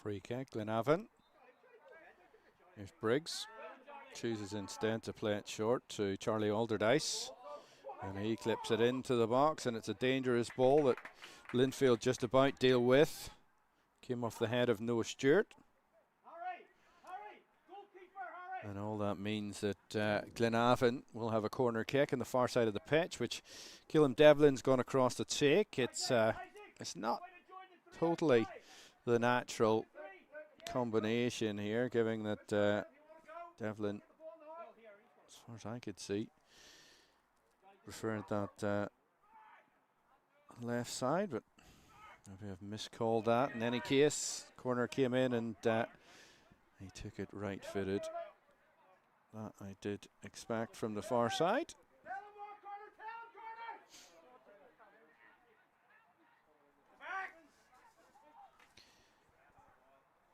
Free kick, Glenavon. Here's Briggs. Chooses instead to play it short to Charlie Alderdice. And he clips it into the box, and it's a dangerous ball that Linfield just about deal with. Came off the head of Noah Stewart. And all that means that Glenavon will have a corner kick on the far side of the pitch, which Keelan Devlin's gone across to take. It's not totally the natural combination here, given that Devlin, as far as I could see, preferred that left side, but maybe I've miscalled that. In any case, corner came in and he took it right-footed. That I did expect from the far side.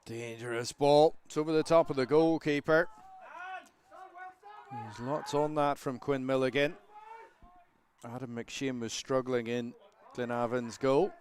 Dangerous ball. It's over the top of the goalkeeper. There's lots on that from Quinn Milligan. Adam McShane was struggling in Glenavon's goal.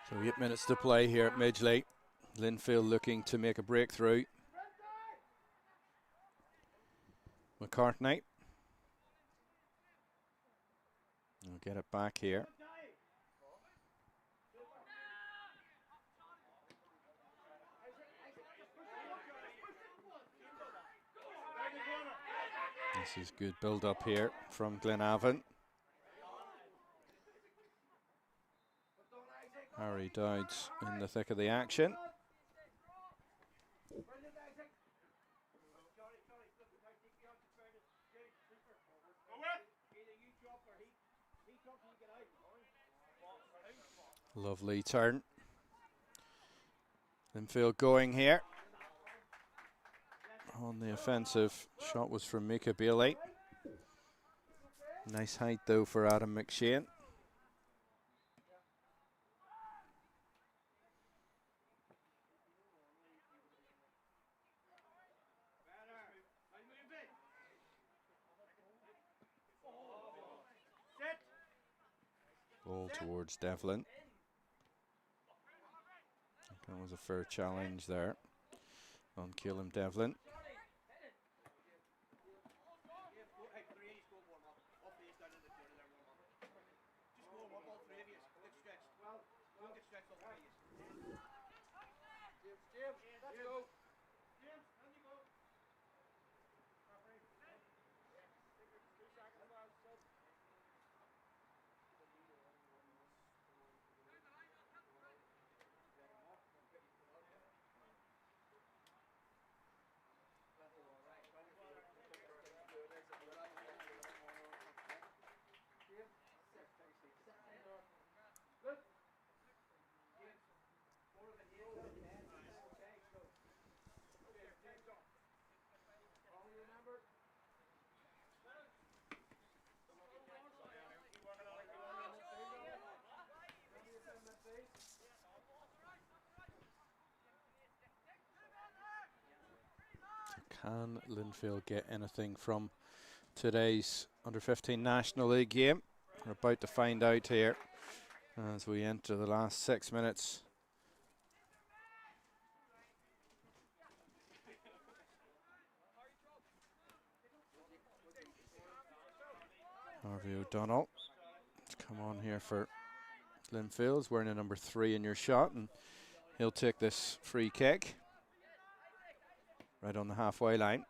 So 8 minutes to play here at Midgley. Linfield looking to make a breakthrough. McCartney. We'll get it back here. This is good build-up here from Glenavon. Harry Dowds in the thick of the action. Lovely turn. Linfield going here. On the offensive, shot was from Mika Bailey. Nice height though for Adam McShane. Ball towards Devlin. That was a fair challenge there on Keelan Devlin. Can Linfield get anything from today's Under-15 National League game? We're about to find out here as we enter the last 6 minutes. Harvey O'Donnell to come on here for Linfield. He's wearing a number 3 in your shot, and he'll take this free kick right on the halfway line.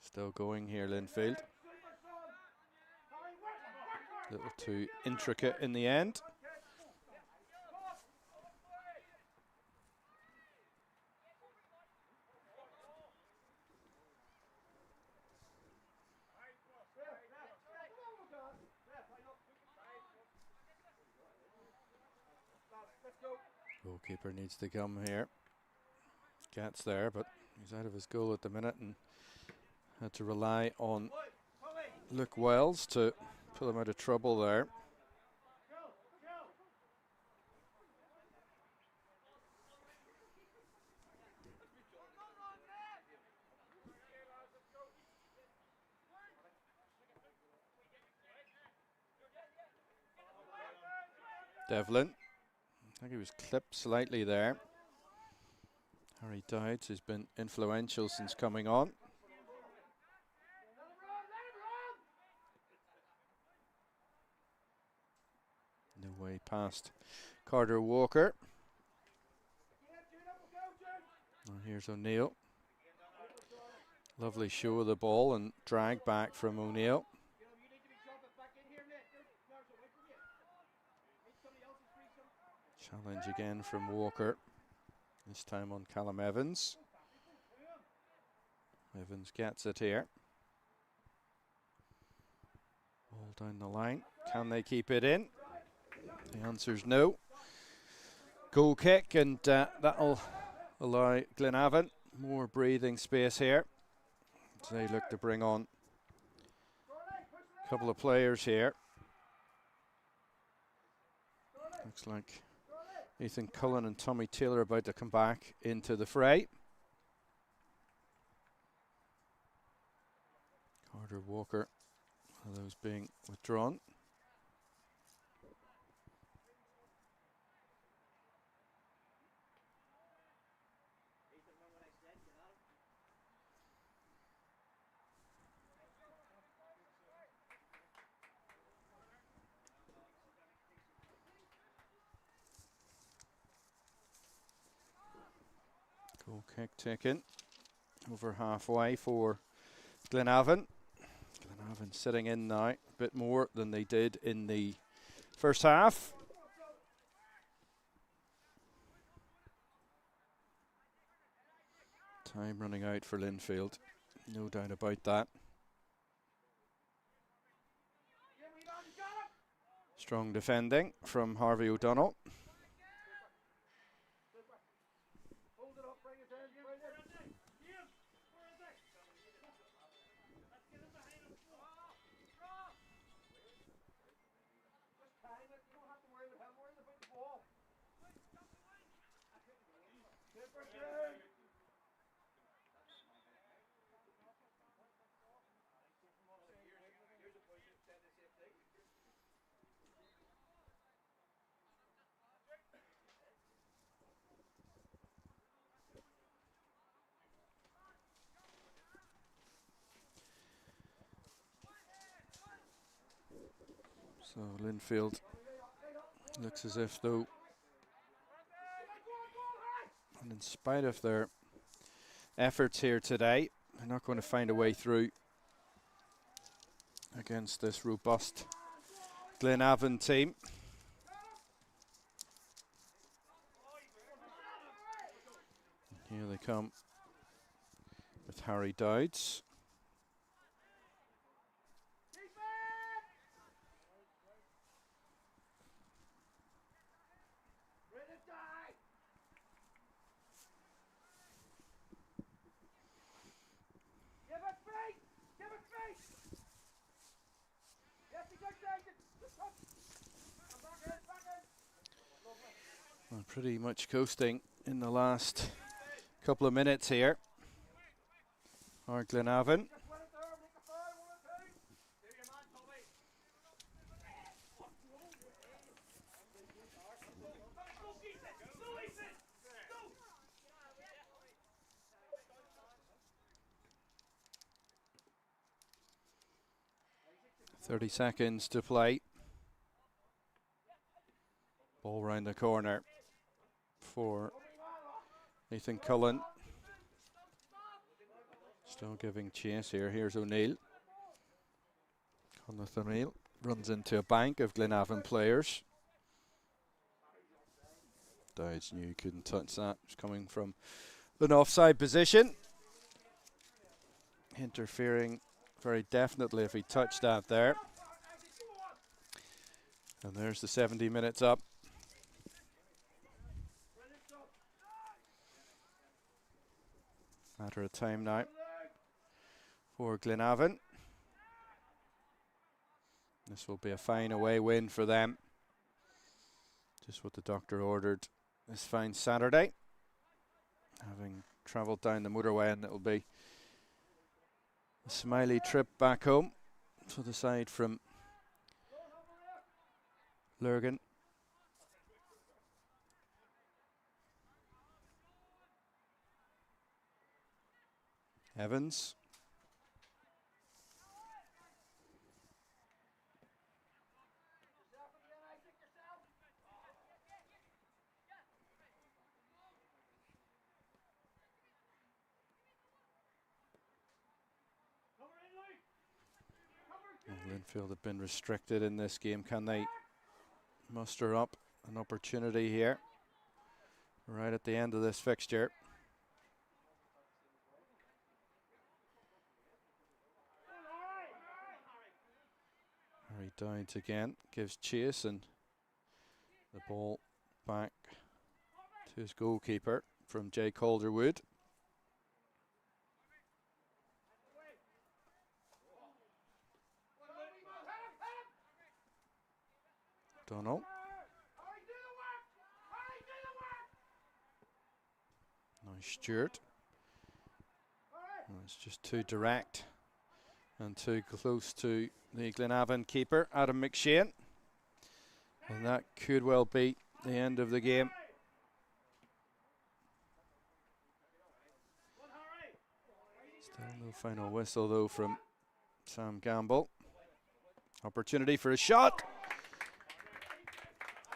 Still going here, Linfield. A little too intricate in the end. Goalkeeper needs to come here. Gets there, but he's out of his goal at the minute and had to rely on Luke Wells to pull him out of trouble there. Devlin, I think he was clipped slightly there. Harry Dowds has been influential since coming on. No way past Carter Walker. And here's O'Neill. Lovely show of the ball and drag back from O'Neill. Challenge again from Walker. This time on Callum Evans. Evans gets it here. Ball down the line. Can they keep it in? The answer's no. Goal kick, and that'll allow Glenavon more breathing space here. So they look to bring on a couple of players here. Looks like Ethan Cullen and Tommy Taylor about to come back into the fray. Carter Walker, one of those being withdrawn. Goal kick taken over halfway for Glenavon. Glenavon sitting in now a bit more than they did in the first half. Time running out for Linfield, no doubt about that. Strong defending from Harvey O'Donnell. So Linfield looks as if though, and in spite of their efforts here today, they're not going to find a way through against this robust Glenavon team. And here they come with Harry Dowds. Well, pretty much coasting in the last couple of minutes here. Or Glenavon. .30 seconds to play. Ball round the corner for Ethan Cullen. Still giving chase here. Here's O'Neill. Conleth O'Neill runs into a bank of Glenavon players. Dowds knew he couldn't touch that. It's coming from an offside position. Interfering very definitely if he touched that there. And there's the 70 minutes up. Matter of time now for Glenavon. This will be a fine away win for them. Just what the doctor ordered this fine Saturday. Having travelled down the motorway, and it'll be a smiley trip back home to the side from Lurgan. Evans. Linfield have been restricted in this game. Can they muster up an opportunity here right at the end of this fixture? Harry Dowds again gives chase, and the ball back to his goalkeeper from Jay Calderwood. Donald. Nice Stewart. Well, it's just too direct and too close to the Glenavon keeper, Adam McShane. And that could well be the end of the game. Still no final whistle though from Sam Gamble. Opportunity for a shot.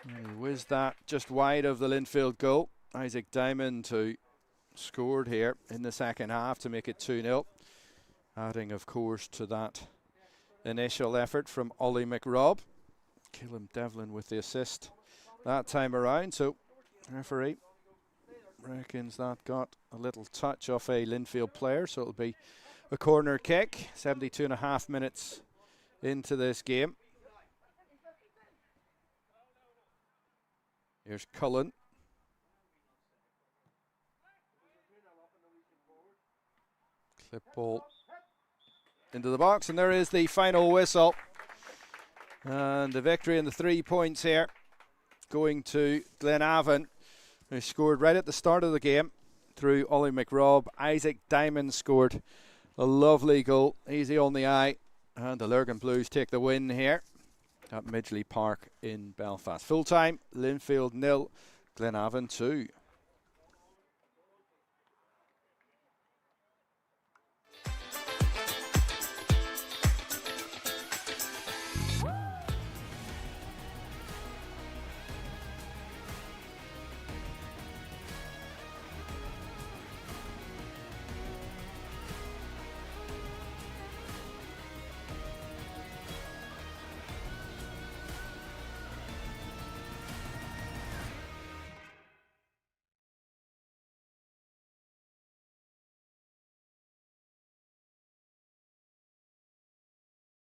And he whizzed that just wide of the Linfield goal. Isaac Diamond who scored here in the second half to make it 2-0. Adding of course to that initial effort from Ollie McRobb. Killam Devlin with the assist that time around. So referee reckons that got a little touch off a Linfield player. So it'll be a corner kick. 72.5 minutes into this game. Here's Cullen. Clip ball into the box, and there is the final whistle. And the victory and the 3 points here going to Glenavon, who scored right at the start of the game through Ollie McRobb. Isaac Diamond scored a lovely goal, easy on the eye, and the Lurgan Blues take the win here at Midgley Park in Belfast. Full time, Linfield 0, Glenavon 2.